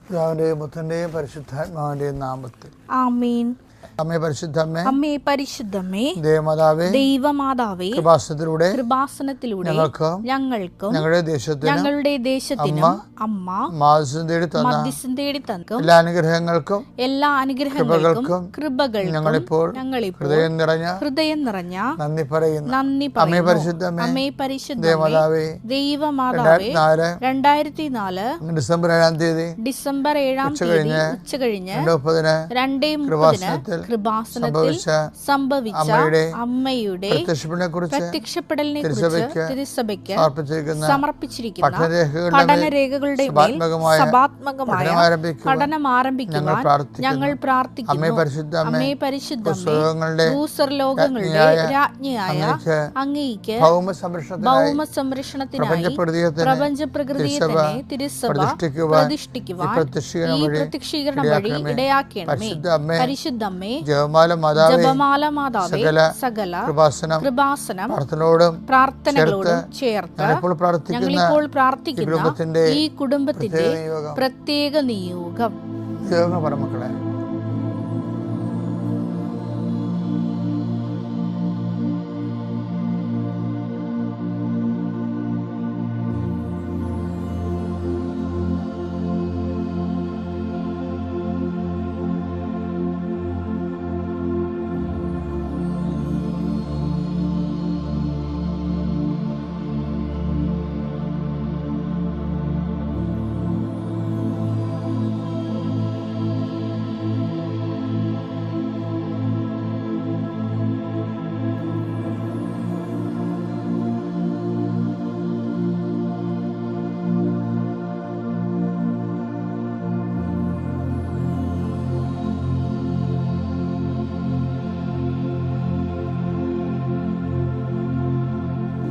പിതാവിന്റെയും പുത്രന്റെയും പരിശുദ്ധാത്മാവിന്റെയും നാമത്തിൽ ആമേൻ. അമ്മേ പരിശുദ്ധമ്മേ, അമ്മേ പരിശുദ്ധമ്മേ, ദൈവമാതാവേ, കൃപാസനത്തിലൂടെ ഞങ്ങൾക്കും ഞങ്ങളുടെ ദേശത്തിനും അമ്മ മധ്യസ്ഥം തേടി തന്ന എല്ലാ അനുഗ്രഹങ്ങൾക്കും കൃപകൾക്കും ഞങ്ങളിപ്പോൾ ഹൃദയം നിറഞ്ഞ നന്ദി പറയുന്നു. അമ്മേ പരിശുദ്ധമ്മേ, ദൈവമാതാവേ, 2004 ഡിസംബർ 7 ഉച്ചകഴിഞ്ഞ് 2:30 കൃപാസനത്തിൽ സംഭവിച്ച അമ്മയുടെ പ്രത്യക്ഷപ്പെടലിനെ കുറിച്ച് തിരുസഭയ്ക്ക് സമർപ്പിച്ചിരിക്കുന്ന പഠനരേഖകളുടെ മേൽ സഭാത്മകമായ പഠനം ആരംഭിക്കുവാൻ ഞങ്ങൾ പ്രാർത്ഥിക്കുന്നു. അമ്മേ പരിശുദ്ധമ്മേ, ഭൂസ്വർലോകങ്ങളുടെ രാജ്ഞിയായ അങ്ങേയ്ക്ക് ഭൗമ സംരക്ഷണത്തിനായി പ്രപഞ്ച പ്രകൃതിയെ തന്നെ തിരുസഭ പ്രതിഷ്ഠിക്കുവാൻ ഈ പ്രത്യക്ഷീകരണം വഴി ഇടയാക്കണമേ. പരിശുദ്ധമ്മേ, ജപമാല മാതാവേ, സകല കൃപാസനം പ്രാർത്ഥനകളോടും ചേർത്ത് ഞങ്ങളിപ്പോൾ പ്രാർത്ഥിക്കുന്ന ഈ കുടുംബത്തിന്റെ പ്രത്യേക നിയോഗം. മക്കളെ,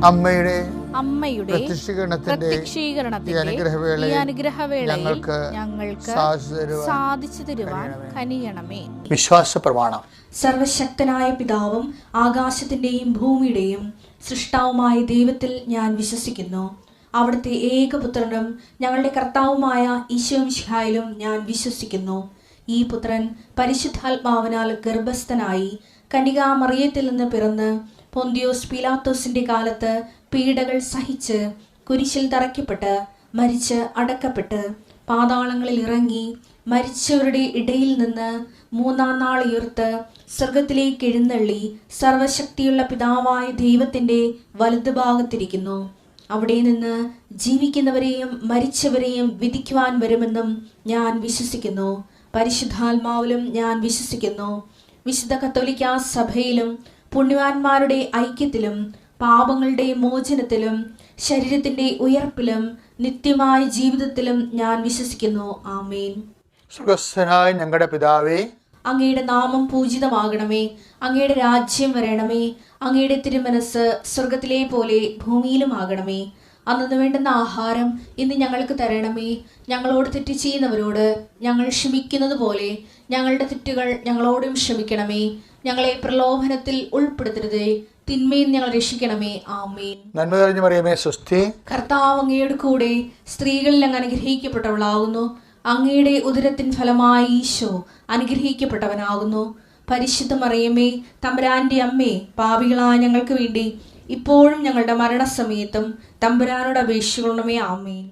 അമ്മയുടെ പ്രത്യക്ഷീകരണത്തിന്റെ ഈ അനുഗ്രഹവേളയിൽ ഞങ്ങൾക്ക് സാധിച്ചു തരുവാൻ കനിയണമേ. വിശ്വാസ പ്രമാണം. സർവശക്തനായ പിതാവും ആകാശത്തിന്റെയും ഭൂമിയുടെയും സൃഷ്ടാവുമായ ദൈവത്തിൽ ഞാൻ വിശ്വസിക്കുന്നു. അവിടുത്തെ ഏകപുത്രനും ഞങ്ങളുടെ കർത്താവുമായ ഈശോമിശിഹായിലും ഞാൻ വിശ്വസിക്കുന്നു. ഈ പുത്രൻ പരിശുദ്ധാത്മാവിനാൽ ഗർഭസ്ഥനായി കന്യകാമറിയത്തിൽ നിന്ന് പിറന്ന് പൊന്തിയോസ് പീലാത്തോസിന്റെ കാലത്ത് പീഡകൾ സഹിച്ച് കുരിശിൽ തറയ്ക്കപ്പെട്ട് മരിച്ച് അടക്കപ്പെട്ട് പാതാളങ്ങളിൽ ഇറങ്ങി മരിച്ചവരുടെ ഇടയിൽ നിന്ന് 3-ാം നാൾ ഉയർത്ത് സ്വർഗത്തിലേക്ക് എഴുന്നള്ളി സർവശക്തിയുള്ള പിതാവായ ദൈവത്തിന്റെ വലതുഭാഗത്തിരിക്കുന്നു. അവിടെ നിന്ന് ജീവിക്കുന്നവരെയും മരിച്ചവരെയും വിധിക്കുവാൻ വരുമെന്നും ഞാൻ വിശ്വസിക്കുന്നു. പരിശുദ്ധാത്മാവിലും ഞാൻ വിശ്വസിക്കുന്നു. വിശുദ്ധ കത്തോലിക്കാ സഭയിലും പുണ്യവാന്മാരുടെ ഐക്യത്തിലും പാപങ്ങളുടെ മോചനത്തിലും ശരീരത്തിന്റെ ഉയർപ്പിലും നിത്യമായ ജീവിതത്തിലും ഞാൻ വിശ്വസിക്കുന്നു. ആമേൻ. സ്വർഗ്ഗസ്ഥനായ ഞങ്ങളുടെ പിതാവേ, അങ്ങയുടെ നാമം പൂജിതമാകണമേ. അങ്ങയുടെ രാജ്യം വരണമേ. അങ്ങയുടെ തിരുമനസ് സ്വർഗത്തിലെ പോലെ ഭൂമിയിലും ആകണമേ. അന്നു വേണ്ടുന്ന ആഹാരം ഇന്ന് ഞങ്ങൾക്ക് തരണമേ. ഞങ്ങളോട് തെറ്റ് ചെയ്യുന്നവരോട് ഞങ്ങൾ ക്ഷമിക്കുന്നത് പോലെ ഞങ്ങളുടെ തെറ്റുകൾ ഞങ്ങളോടും ക്ഷമിക്കണമേ. ഞങ്ങളെ പ്രലോഭനത്തിൽ ഉൾപ്പെടുത്തരുതേ, തിന്മയിൽ ഞങ്ങൾ രക്ഷിക്കണമേ. ആമേൻ. നന്മ നിറഞ്ഞ മറിയമേ, സ്വസ്തി. കർത്താവ് അങ്ങയുടെ കൂടെ സ്ത്രീകളിൽ അങ്ങ് അനുഗ്രഹിക്കപ്പെട്ടവളാകുന്നു. അങ്ങയുടെ ഉദരത്തിൻ ഫലമായി ഈശോ അനുഗ്രഹിക്കപ്പെട്ടവനാകുന്നു. പരിശുദ്ധ മറിയമേ, തമ്പുരാന്റെ അമ്മേ, പാപികളായ ഞങ്ങൾക്ക് വേണ്ടി ഇപ്പോഴും ഞങ്ങളുടെ മരണസമയത്തും തമ്പുരാനോട് അപേക്ഷിക്കണമേ. ആമേൻ.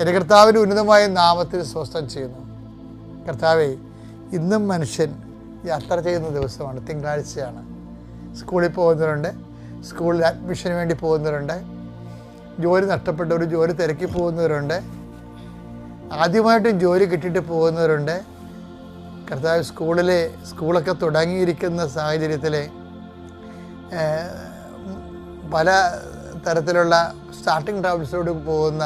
എൻ്റെ കർത്താവിൻ്റെ ഉന്നതമായ നാമത്തിൽ സ്വസ്ഥം ചെയ്യുന്നു. കർത്താവേ, ഇന്നും മനുഷ്യൻ യാത്ര ചെയ്യുന്ന ദിവസമാണ്, തിങ്കളാഴ്ചയാണ്. സ്കൂളിൽ പോകുന്നവരുണ്ട്, സ്കൂളിൽ അഡ്മിഷന് വേണ്ടി പോകുന്നവരുണ്ട്, ജോലി നഷ്ടപ്പെട്ടവർ ജോലി തിരക്കി പോകുന്നവരുണ്ട്, ആദ്യമായിട്ടും ജോലി കിട്ടിയിട്ട് പോകുന്നവരുണ്ട്. കർത്താവ്, സ്കൂളൊക്കെ തുടങ്ങിയിരിക്കുന്ന സാഹചര്യത്തിൽ പല തരത്തിലുള്ള സ്റ്റാർട്ടിങ് ട്രബിൾസോട് പോകുന്ന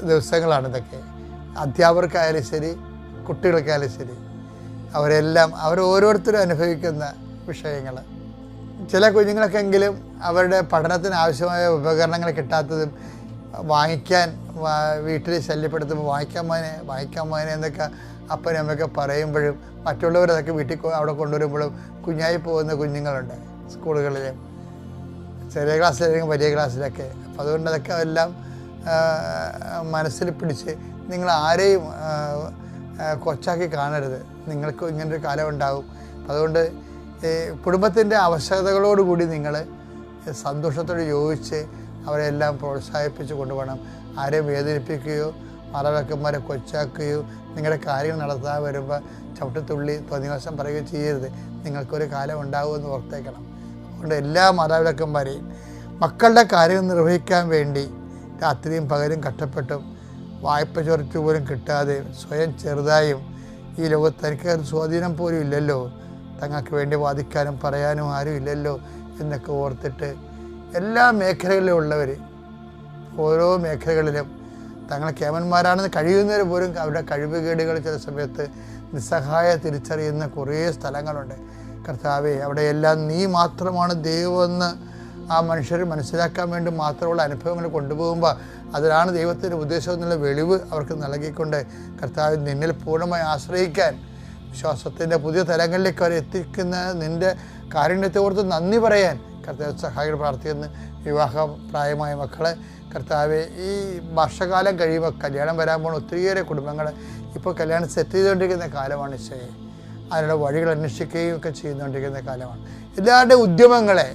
ദിവസങ്ങളാണ് ഇതൊക്കെ. അധ്യാപകർക്കായാലും ശരി, കുട്ടികൾക്കായാലും ശരി, ഓരോരുത്തരും അനുഭവിക്കുന്ന വിഷയങ്ങൾ. ചില കുഞ്ഞുങ്ങൾക്കെങ്കിലും അവരുടെ പഠനത്തിന് ആവശ്യമായ ഉപകരണങ്ങൾ കിട്ടാത്തതും വാങ്ങിക്കാൻ വീട്ടിൽ ശല്യപ്പെടുത്തുമ്പോൾ വാങ്ങിക്കാൻ മോനെ എന്നൊക്കെ അപ്പനും അമ്മയൊക്കെ പറയുമ്പോഴും മറ്റുള്ളവരതൊക്കെ അവിടെ കൊണ്ടുവരുമ്പോഴും കുഞ്ഞായി പോകുന്ന കുഞ്ഞുങ്ങളുണ്ട് സ്കൂളുകളിൽ, ചെറിയ ക്ലാസ്സിലായിരിക്കും വലിയ ക്ലാസ്സിലൊക്കെ. അപ്പോൾ അതുകൊണ്ട് അതൊക്കെ എല്ലാം മനസ്സിൽ പിടിച്ച് നിങ്ങൾ ആരെയും കൊച്ചാക്കി കാണരുത്. നിങ്ങൾക്ക് ഇങ്ങനൊരു കാലം ഉണ്ടാകും. അതുകൊണ്ട് കുടുംബത്തിൻ്റെ ആവശ്യകതകളോടുകൂടി നിങ്ങൾ സന്തോഷത്തോട് യോജിച്ച് അവരെല്ലാം പ്രോത്സാഹിപ്പിച്ച് കൊണ്ടുപോകണം. ആരെയും വേദനിപ്പിക്കുകയോ മാതാപിതാക്കന്മാരെ കൊച്ചാക്കുകയോ നിങ്ങളുടെ കാര്യങ്ങൾ നടത്താൻ വരുമ്പോൾ ചവിട്ടിത്തുള്ളി തോന്നിവാസം പറയുകയോ ചെയ്യരുത്. നിങ്ങൾക്കൊരു കാലം ഉണ്ടാകുമെന്ന് ഓർത്തേക്കണം. അതുകൊണ്ട് എല്ലാ മാതാപിതാക്കന്മാരെയും മക്കളുടെ കാര്യങ്ങൾ നിർവഹിക്കാൻ വേണ്ടി രാത്രിയും പകലും കഷ്ടപ്പെട്ടും വായ്പ ചോർച്ച പോലും കിട്ടാതെ സ്വയം ചെറുതായും ഈ ലോകത്ത് തനിക്ക് സ്വാധീനം പോലും ഇല്ലല്ലോ, തങ്ങൾക്ക് വേണ്ടി വാദിക്കാനും പറയാനും ആരും ഇല്ലല്ലോ എന്നൊക്കെ ഓർത്തിട്ട് എല്ലാ മേഖലകളിലും ഉള്ളവർ ഓരോ മേഖലകളിലും തങ്ങൾ കേമന്മാരാണെന്ന് കഴിയുന്നവർ പോലും അവരുടെ കഴിവുകേടുകൾ ചില സമയത്ത് നിസ്സഹായ തിരിച്ചറിയുന്ന കുറേ സ്ഥലങ്ങളുണ്ട്. കർത്താവേ, അവിടെയെല്ലാം നീ മാത്രമാണ് ദൈവമെന്ന് ആ മനുഷ്യർ മനസ്സിലാക്കാൻ വേണ്ടി മാത്രമുള്ള അനുഭവങ്ങൾ കൊണ്ടുപോകുമ്പോൾ അതിലാണ് ദൈവത്തിൻ്റെ ഉദ്ദേശം എന്നുള്ള വെളിവ് അവർക്ക് നൽകിക്കൊണ്ട് കർത്താവ് നിന്നിൽ പൂർണ്ണമായി ആശ്രയിക്കാൻ വിശ്വാസത്തിൻ്റെ പുതിയ തലങ്ങളിലേക്ക് അവർ എത്തിക്കുന്ന നിൻ്റെ കാരുണ്യത്തെ ഓർത്ത് നന്ദി പറയാൻ കർത്താവ് സഹായികൾ പ്രാർത്ഥിക്കുന്നു. വിവാഹ പ്രായമായ മക്കളെ കർത്താവെ, ഈ വർഷകാലം കഴിയുമ്പോൾ കല്യാണം വരാൻ പോകുന്ന ഒത്തിരിയേറെ കുടുംബങ്ങൾ ഇപ്പോൾ കല്യാണം സെറ്റ് ചെയ്തുകൊണ്ടിരിക്കുന്ന കാലമാണ്. ഈശോയെ, അതിനുള്ള വഴികൾ അന്വേഷിക്കുകയും ഒക്കെ ചെയ്തുകൊണ്ടിരിക്കുന്ന കാലമാണ്. എല്ലാവരുടെയും ഉദ്യമങ്ങളെ,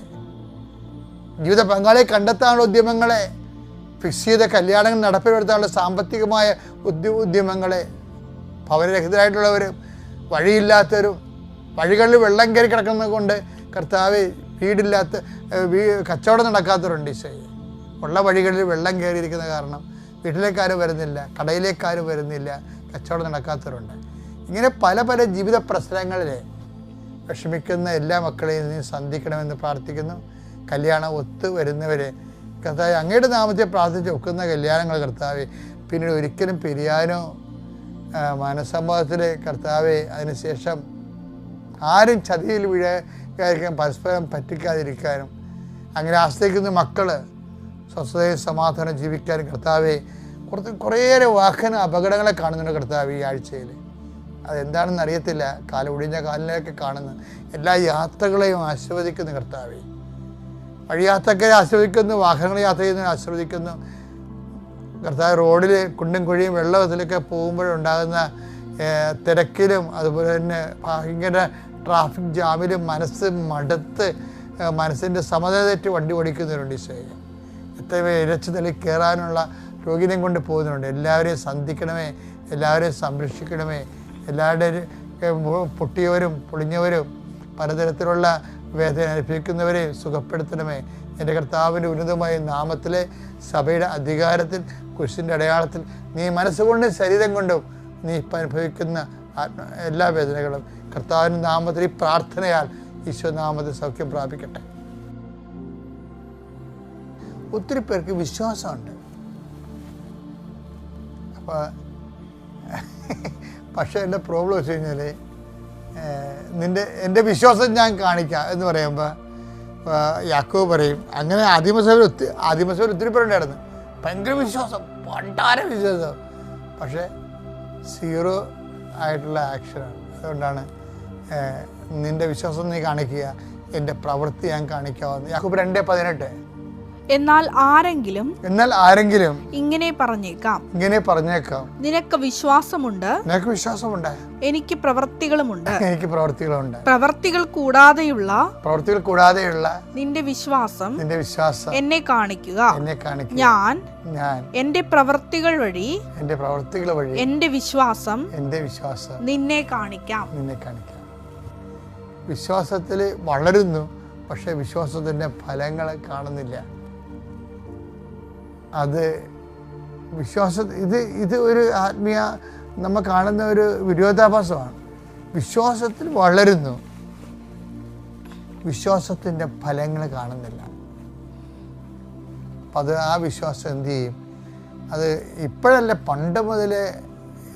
ജീവിത പങ്കാളിയെ കണ്ടെത്താനുള്ള ഉദ്യമങ്ങളെ, ഫിക്സ് ചെയ്ത കല്യാണങ്ങൾ നടപ്പിലെടുത്താനുള്ള സാമ്പത്തികമായ ഉദ്യമങ്ങളെ, ഭവനരഹിതരായിട്ടുള്ളവരും വഴിയില്ലാത്തവരും വഴികളിൽ വെള്ളം കയറി കിടക്കുന്നത് കൊണ്ട് കർത്താവ് വീടില്ലാത്ത കച്ചവടം നടക്കാത്തവരുണ്ട്. ഈശോയെ, ഉള്ള വഴികളിൽ വെള്ളം കയറിയിരിക്കുന്ന കാരണം വീട്ടിലേക്കാരും വരുന്നില്ല, കടയിലേക്കാരും വരുന്നില്ല, കച്ചവടം നടക്കാത്തവരുണ്ട്. ഇങ്ങനെ പല പല ജീവിത പ്രശ്നങ്ങളിൽ വിഷമിക്കുന്ന എല്ലാ മക്കളെയും നീ സന്ധിക്കണമെന്ന് പ്രാർത്ഥിക്കുന്നു. കല്യാണം ഒത്തു വരുന്നവരെ കർത്താവ് അങ്ങയുടെ നാമത്തെ പ്രാർത്ഥിച്ച് ഒക്കുന്ന കല്യാണങ്ങൾ കർത്താവെ പിന്നീട് ഒരിക്കലും പിരിയാനോ മനസ്സമ്മതത്തിൽ കർത്താവെ അതിനുശേഷം ആരും ചതിയിൽ വീഴാതിരിക്കാൻ, പരസ്പരം പറ്റിക്കാതിരിക്കാനും, അങ്ങനെ ആശ്രയിക്കുന്ന മക്കൾ സ്വസ്ഥതയും സമാധാനം ജീവിക്കാനും കർത്താവെ കുറേയേറെ വാഹന അപകടങ്ങളെ കാണുന്നുണ്ട് കർത്താവ് ഈ ആഴ്ചയിൽ. അതെന്താണെന്ന് അറിയത്തില്ല. ഒടിഞ്ഞ കാലിലേക്ക് കാണുന്നു. എല്ലാ യാത്രകളെയും ആസ്വദിക്കുന്നു കർത്താവെ. വഴിയാത്രക്കാരെ ആസ്വദിക്കുന്നു, വാഹനങ്ങൾ യാത്ര ചെയ്യുന്നതിനെ ആസ്വദിക്കുന്നു കർത്താവ്. റോഡിൽ കുണ്ടും കുഴിയും വെള്ളത്തിലൊക്കെ പോകുമ്പോഴുണ്ടാകുന്ന തിരക്കിലും അതുപോലെ തന്നെ ഭയങ്കര ട്രാഫിക് ജാമിലും മനസ്സ് മടുത്ത് മനസ്സിൻ്റെ സമനില തെറ്റി വണ്ടി ഓടിക്കുന്നവരുണ്ട്. ഈശോയെ, എത്ര ഇരച്ചു തള്ളി കയറാനുള്ള രോഗിനെയും കൊണ്ട് പോകുന്നുണ്ട്. എല്ലാവരെയും സന്ധിക്കണമേ, എല്ലാവരെയും സംരക്ഷിക്കണമേ. എല്ലാവരുടെയും പൊട്ടിയവരും പൊളിഞ്ഞവരും പലതരത്തിലുള്ള വേദന അനുഭവിക്കുന്നവരെ സുഖപ്പെടുത്തണമേ. എൻ്റെ കർത്താവിൻ്റെ ഉന്നതമായ നാമത്തിലെ സഭയുടെ അധികാരത്തിൽ കുരിശിൻ്റെ അടയാളത്തിൽ നീ മനസ്സുകൊണ്ടും ശരീരം കൊണ്ടും നീ ഇപ്പം അനുഭവിക്കുന്ന എല്ലാ വേദനകളും കർത്താവിൻ്റെ നാമത്തിൽ ഈ പ്രാർത്ഥനയാൽ ഈശോനാമത്തിൽ സൗഖ്യം പ്രാപിക്കട്ടെ. ഒത്തിരി പേർക്ക് വിശ്വാസമുണ്ട്. പക്ഷേ എൻ്റെ പ്രോബ്ലം വെച്ച് കഴിഞ്ഞാൽ എൻ്റെ വിശ്വാസം ഞാൻ കാണിക്കാം എന്ന് പറയുമ്പോൾ യാക്കോബ് പറയും. അങ്ങനെ ആദിമസഭയിൽ ഒത്തിരി പേരുണ്ടായിരുന്നു, ഭയങ്കര വിശ്വാസം, പണ്ടാര വിശ്വാസം, പക്ഷേ സീറോ ആയിട്ടുള്ള ആക്ഷനാണ്. അതുകൊണ്ടാണ് നിൻ്റെ വിശ്വാസം നീ കാണിക്കുക, എൻ്റെ പ്രവൃത്തി ഞാൻ കാണിക്കാവുന്ന. യാക്കോബ് 2:18. എന്നാൽ ആരെങ്കിലും ഇങ്ങനെ പറഞ്ഞേക്കാം നിനക്ക് വിശ്വാസമുണ്ട്, എനിക്ക് പ്രവൃത്തികളുമുണ്ട്. പ്രവൃത്തികൾ കൂടാതെയുള്ള നിന്റെ വിശ്വാസം എന്നെ കാണിക്കുക. ഞാൻ എന്റെ പ്രവൃത്തികൾ വഴി എന്റെ വിശ്വാസം നിന്നെ കാണിക്കാം. വിശ്വാസത്തിൽ വളരുന്നു, പക്ഷെ വിശ്വാസത്തിൻ്റെ ഫലങ്ങൾ കാണുന്നില്ല. അത് ഇത് ഒരു ആത്മീയ നമ്മൾ കാണുന്ന ഒരു വിരോധാഭാസമാണ്. വിശ്വാസത്തിൽ വളരുന്നു, വിശ്വാസത്തിൻ്റെ ഫലങ്ങൾ കാണുന്നില്ല. അപ്പം അത് ആ വിശ്വാസം എന്തു ചെയ്യും? അത് ഇപ്പോഴല്ല, പണ്ട് മുതലേ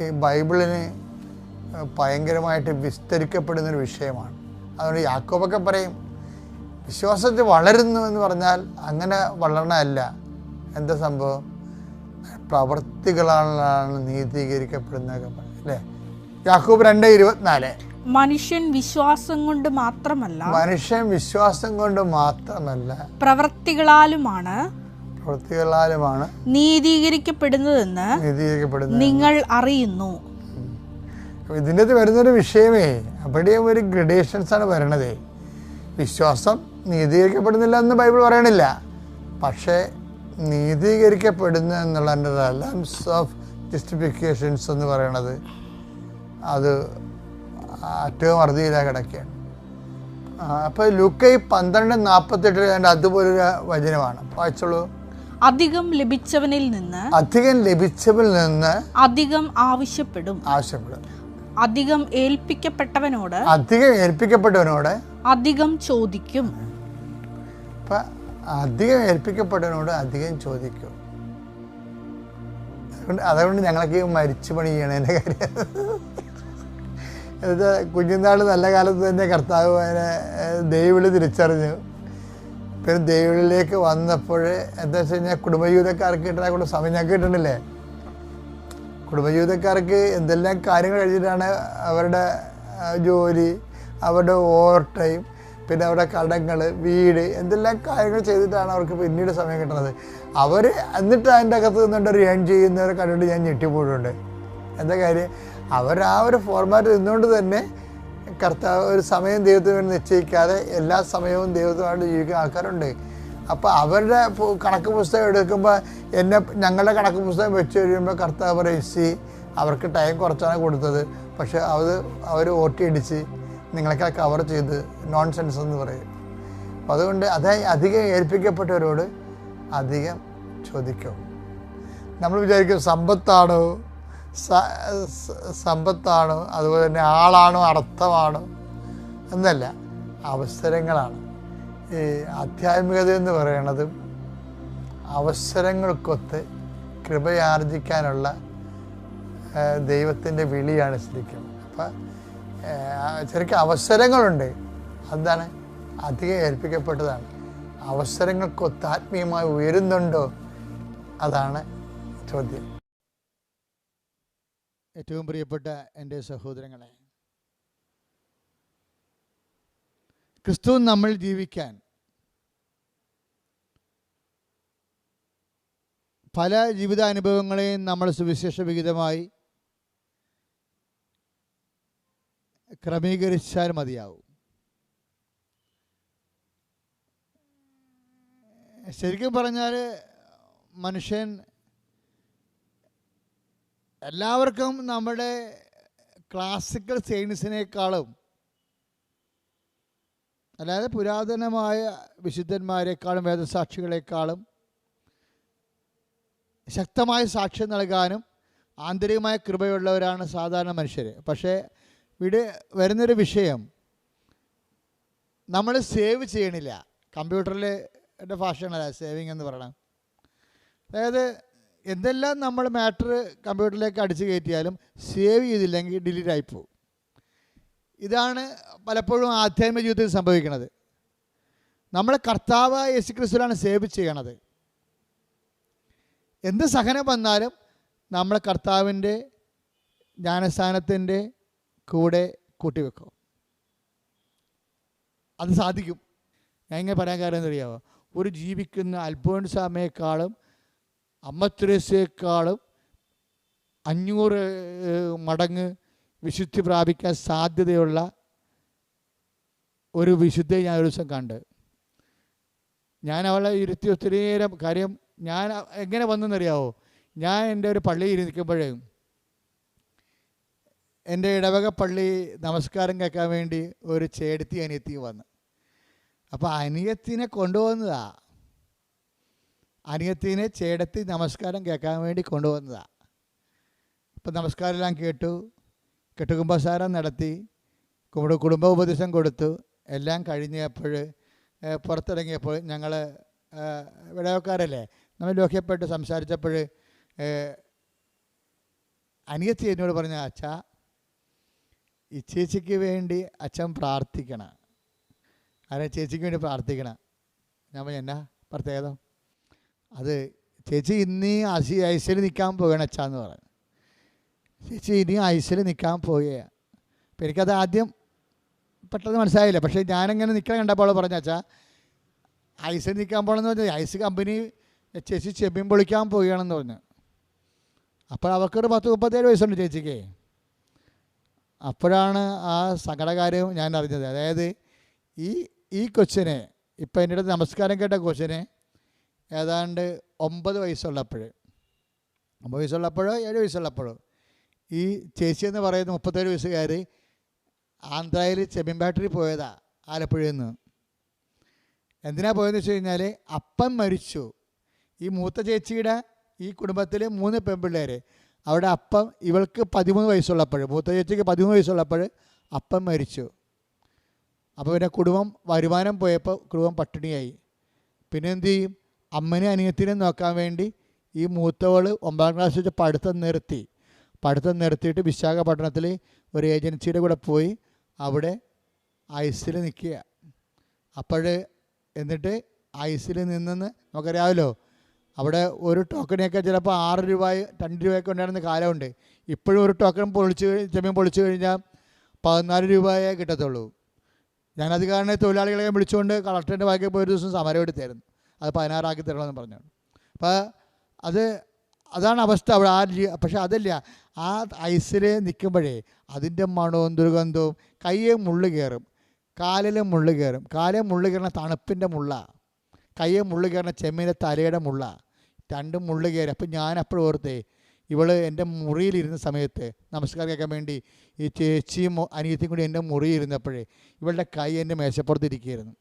ഈ ബൈബിളിന് ഭയങ്കരമായിട്ട് വിസ്തരിക്കപ്പെടുന്നൊരു വിഷയമാണ്. അതുകൊണ്ട് യാക്കോബൊക്കെ പറയും വിശ്വാസത്തിൽ വളരുന്നു എന്ന് പറഞ്ഞാൽ അങ്ങനെ വളരണമല്ല. എന്താ സംഭവം? പ്രവൃത്തികളാണ് നീതീകരിക്കപ്പെടുന്നതൊക്കെ അല്ലേ? യാക്കോബ് 2:24. മനുഷ്യൻ വിശ്വാസം കൊണ്ട് മാത്രമല്ല പ്രവൃത്തികളാലുമാണ് പ്രവൃത്തികളാലുമാണ് നീതീകരിക്കപ്പെടുന്നതെന്ന് നിങ്ങൾ അറിയുന്നു. ഇതിൻ്റെ അകത്ത് വരുന്നൊരു വിഷയമേ അവിടെയും ഒരു ഗ്രഡേഷൻസ് ആണ് വരണതേ. വിശ്വാസം നീതീകരിക്കപ്പെടുന്നില്ല എന്ന് ബൈബിൾ പറയണില്ല, പക്ഷേ നീതീകരിക്കപ്പെടുന്ന എന്നുള്ളതിൻ്റെ ലംസ് ഓഫ് ജസ്റ്റിഫിക്കേഷൻസ് എന്ന് പറയണത് അത് ഏറ്റവും അറുതിയിലാണ് കിടക്കുകയാണ്. അപ്പോൾ ലൂക്ക 12:48 അതുപോലൊരു വചനമാണ്, വായിച്ചോളൂ. അധികം ലഭിച്ചവനിൽ നിന്ന് അധികം ആവശ്യപ്പെടും, അധികം ഏൽപ്പിക്കപ്പെട്ടവനോട് അധികം ചോദിക്കും. അധികം ഏൽപ്പിക്കപ്പെട്ടവനോട് അധികം ചോദിക്കും. അതുകൊണ്ട് ഞങ്ങളൊക്കെ മരിച്ചു പണി ചെയ്യണതിൻ്റെ കാര്യം എന്നിട്ട് കുഞ്ഞുനാൾ നല്ല കാലത്ത് തന്നെ കർത്താവ് അതിനെ ദൈവവിളി തിരിച്ചറിഞ്ഞു. പിന്നെ ദൈവവിളിയിലേക്ക് വന്നപ്പോൾ എന്താ വെച്ച് കഴിഞ്ഞാൽ കുടുംബജീവിതക്കാർക്ക് കിട്ടാൻ കൂടെ സമയം ഞങ്ങൾക്ക് കിട്ടണില്ലേ. കുടുംബജീവിതക്കാർക്ക് എന്തെല്ലാം കാര്യങ്ങൾ കഴിഞ്ഞിട്ടാണ് അവരുടെ ജോലി, അവരുടെ ഓവർ ടൈം, പിന്നെ അവരുടെ കടങ്ങൾ, വീട്, എന്തെല്ലാം കാര്യങ്ങൾ ചെയ്തിട്ടാണ് അവർക്ക് പിന്നീട് സമയം കിട്ടുന്നത്. അവർ എന്നിട്ട് അതിൻ്റെ അകത്ത് നിന്നുകൊണ്ട് ഒരു ഏൺ ചെയ്യുന്നവരെ കണ്ടിട്ട് ഞാൻ ഞെട്ടിപ്പോയിട്ടുണ്ട്. എന്താ കാര്യം, അവർ ആ ഒരു ഫോർമാറ്റ് നിന്നുകൊണ്ട് തന്നെ കർത്താവ് ഒരു സമയം ദൈവത്തിന് വേണ്ടി നിശ്ചയിക്കാതെ എല്ലാ സമയവും ദൈവത്തിനുമായിട്ട് ജീവിക്കുന്ന ആൾക്കാരുണ്ട്. അപ്പോൾ അവരുടെ കണക്ക് പുസ്തകം എടുക്കുമ്പോൾ ഞങ്ങളുടെ കണക്ക് പുസ്തകം വെച്ച് കഴിയുമ്പോൾ കർത്താവ് പറയും, അവർക്ക് ടൈം കുറച്ചാണ് കൊടുത്തത്, പക്ഷെ അവർ ഓട്ടി അടിച്ച് നിങ്ങളൊക്കെ കവർ ചെയ്ത് നോൺസെൻസ് എന്ന് പറയും. അപ്പോൾ അതുകൊണ്ട് അധികം ഏൽപ്പിക്കപ്പെട്ടവരോട് അധികം ചോദിക്കും. നമ്മൾ വിചാരിക്കും സമ്പത്താണോ അതുപോലെ തന്നെ ആളാണോ അർത്ഥമാണോ എന്നല്ല, അവസരങ്ങളാണ്. ഈ ആധ്യാത്മികത എന്ന് പറയുന്നതും അവസരങ്ങൾക്കൊത്ത് കൃപയാർജിക്കാനുള്ള ദൈവത്തിൻ്റെ വിളിയാണ് ശരിക്കും. അപ്പം ശരിക്കും അവസരങ്ങളുണ്ട്, അതാണ് അധികം ഏൽപ്പിക്കപ്പെട്ടതാണ്. അവസരങ്ങൾക്കൊത്ത് ആത്മീയമായി ഉയരുന്നുണ്ടോ, അതാണ് ചോദ്യം. ഏറ്റവും പ്രിയപ്പെട്ട എൻ്റെ സഹോദരങ്ങളെ, ക്രിസ്തു നമ്മൾ ജീവിക്കാൻ പല ജീവിതാനുഭവങ്ങളെയും നമ്മൾ സുവിശേഷ വിഹിതമായി ക്രമീകരിച്ചാൽ മതിയാവും. ശരിക്കും പറഞ്ഞാൽ മനുഷ്യൻ എല്ലാവർക്കും നമ്മുടെ ക്ലാസിക്കൽ സയൻസിനേക്കാളും, അതായത് പുരാതനമായ വിശുദ്ധന്മാരെക്കാളും വേദസാക്ഷികളെക്കാളും ശക്തമായ സാക്ഷ്യം നൽകാനും ആന്തരികമായ കൃപയുള്ളവരാണ് സാധാരണ മനുഷ്യർ. പക്ഷേ ഇവിടെ വരുന്നൊരു വിഷയം, നമ്മൾ സേവ് ചെയ്യണില്ല. കമ്പ്യൂട്ടറിലെ ഭാഷയാണല്ല സേവിങ് എന്ന് പറയണം. അതായത് എന്തെല്ലാം നമ്മൾ മാറ്റർ കമ്പ്യൂട്ടറിലേക്ക് അടിച്ചു കയറ്റിയാലും സേവ് ചെയ്തില്ലെങ്കിൽ ഡിലീറ്റ് ആയിപ്പോവും. ഇതാണ് പലപ്പോഴും ആധ്യാത്മിക ജീവിതത്തിൽ സംഭവിക്കുന്നത്. നമ്മൾ കർത്താവ് യേശുക്രിസ്തുവിലാണ് സേവ് ചെയ്യണത്. എന്ത് സഹനം വന്നാലും നമ്മൾ കർത്താവിൻ്റെ ജ്ഞാനസ്ഥാനത്തിൻ്റെ കൂടെ കൂട്ടിവെക്കും. അത് സാധിക്കും. ഞാൻ ഇങ്ങനെ പറയാൻ കാര്യം എന്നറിയാമോ, ഒരു ജീവിക്കുന്ന അൽഫോൻസാമയെക്കാളും അമ്മ തെരേസയെക്കാളും 500 മടങ്ങ് വിശുദ്ധി പ്രാപിക്കാൻ സാധ്യതയുള്ള ഒരു വിശുദ്ധയെ ഞാൻ ഒരു ദിവസം കണ്ട്. ഞാൻ അവളെ ഇരുത്തി ഒത്തിരി നേരം കാര്യം. ഞാൻ എങ്ങനെ വന്നെന്നറിയാമോ, ഞാൻ എൻ്റെ ഒരു പള്ളിയിൽ നിൽക്കുമ്പോഴേ എൻ്റെ ഇടവക പള്ളി നമസ്കാരം കേൾക്കാൻ വേണ്ടി ഒരു ചേടത്തി അനിയത്തി വന്ന്. അപ്പോൾ അനിയത്തിനെ കൊണ്ടുവന്നതാ, അനിയത്തിനെ ചേടത്തി നമസ്കാരം കേൾക്കാൻ വേണ്ടി കൊണ്ടുവന്നതാ. അപ്പം നമസ്കാരമെല്ലാം കേട്ടു, കെട്ടുകുമ്പസാരം നടത്തി, കുടുംബ ഉപദേശം കൊടുത്തു. എല്ലാം കഴിഞ്ഞപ്പോൾ പുറത്തിറങ്ങിയപ്പോൾ ഞങ്ങൾ ഇടവക്കാരല്ലേ, നമ്മൾ ലോഹ്യപ്പെട്ട് സംസാരിച്ചപ്പോൾ അനിയത്തി എന്നോട് പറഞ്ഞ, അച്ഛാ ഈ ചേച്ചിക്ക് വേണ്ടി അച്ഛൻ പ്രാർത്ഥിക്കണം, അതെ ചേച്ചിക്ക് വേണ്ടി പ്രാർത്ഥിക്കണം. ഞാൻ പറഞ്ഞു എന്നാ പ്രത്യേകത? അത് ചേച്ചി ഇന്നീ ഐസിൽ നിൽക്കാൻ പോവുകയാണ് അച്ഛാന്ന് പറഞ്ഞു. ചേച്ചി ഇനി ഐസിൽ നിൽക്കാൻ പോവുകയാണ്. അപ്പം എനിക്കത് ആദ്യം പെട്ടെന്ന് മനസ്സിലായില്ല. പക്ഷേ ഞാനിങ്ങനെ നിൽക്കാൻ കണ്ടപ്പോൾ പറഞ്ഞ, അച്ഛാ ഐസിൽ നിൽക്കാൻ പോകണമെന്ന് പറഞ്ഞാൽ ഐസ് കമ്പനി ചേച്ചി ചെമ്മീൻ പൊളിക്കാൻ പോവുകയാണെന്ന് പറഞ്ഞു. അപ്പോൾ അവർക്കൊരു 37 വയസ്സുണ്ട് ചേച്ചിക്ക്. അപ്പോഴാണ് ആ സങ്കടകാര്യം ഞാൻ അറിഞ്ഞത്. അതായത് ഈ കൊച്ചിനെ, ഇപ്പം എൻ്റെ അടുത്ത് നമസ്കാരം കേട്ട കൊച്ചിനെ ഏതാണ്ട് 9 വയസ്സുള്ളപ്പോൾ, 7 വയസ്സുള്ളപ്പോഴോ ഈ ചേച്ചി എന്ന് പറയുന്ന 37 വയസ്സുകാർ ആന്ധ്രയിൽ ചെമ്മീൻ ഫാക്ടറി പോയതാ, ആലപ്പുഴയിൽ നിന്ന്. എന്തിനാ പോയതെന്ന് വെച്ച് കഴിഞ്ഞാൽ അപ്പൻ മരിച്ചു. ഈ മൂത്ത ചേച്ചിയുടെ ഈ കുടുംബത്തിൽ 3 പെൺപിള്ളേർ. അവിടെ അപ്പം ഇവൾക്ക് 13 വയസ്സുള്ളപ്പോൾ, മൂത്ത ചേച്ചിക്ക് 13 വയസ്സുള്ളപ്പോൾ അപ്പം മരിച്ചു. അപ്പോൾ പിന്നെ കുടുംബം വരുമാനം പോയപ്പോൾ കുടുംബം പട്ടിണിയായി. പിന്നെ എന്തു ചെയ്യും? അമ്മനെ അനിയത്തിനെ നോക്കാൻ വേണ്ടി ഈ മൂത്തവൾ 9ാം ക്ലാസ് വെച്ച് പഠിത്തം നിർത്തിയിട്ട് വിശാഖപട്ടണത്തിൽ ഒരു ഏജൻസിയുടെ കൂടെ പോയി അവിടെ ഐസിൽ നിൽക്കുക. എന്നിട്ട് ഐസിൽ നിന്നെന്ന് നമുക്കറിയാമല്ലോ, അവിടെ ഒരു ടോക്കണൊക്കെ ചിലപ്പോൾ 6 രൂപ 2 രൂപയൊക്കെ ഉണ്ടായിരുന്ന കാലമുണ്ട്. ഇപ്പോഴും ഒരു ടോക്കൺ ചെമ്മീൻ പൊളിച്ചു കഴിഞ്ഞാൽ 14 രൂപയേ കിട്ടത്തുള്ളൂ. ഞാനത് കാരണം തൊഴിലാളികളെ വിളിച്ചുകൊണ്ട് കളക്ടറിൻ്റെ വായിക്കാൻ പോയ ഒരു ദിവസം സമരം എടുത്തായിരുന്നു. അത് 16 ആക്കി തരണമെന്ന് പറഞ്ഞു. അപ്പോൾ അതാണ് അവസ്ഥ അവിടെ. പക്ഷെ അതല്ല, ആ ഐസിൽ നിൽക്കുമ്പോഴേ അതിൻ്റെ മണവും ദുർഗന്ധവും, കയ്യെ മുള്ളു കയറും, കാലിലെ മുള്ളു കയറും. കാലിൽ മുള്ളു കയറുന്ന തണുപ്പിൻ്റെ മുള്ള, കയ്യെ മുള്ളു കയറുന്ന ചെമ്മീൻ്റെ തലയുടെ മുള്ള, 2 മുള്ളു കയറി. അപ്പം ഞാൻ അപ്പോഴും ഓർത്തേ, ഇവൾ എൻ്റെ മുറിയിലിരുന്ന സമയത്ത് നമസ്കാരം കേൾക്കാൻ വേണ്ടി ഈ ചേച്ചിയും അനിയത്തിയും കൂടി എൻ്റെ മുറിയിരുന്നപ്പോഴേ ഇവളുടെ കൈ എൻ്റെ മേശപ്പുറത്തിരിക്കുകയായിരുന്നു.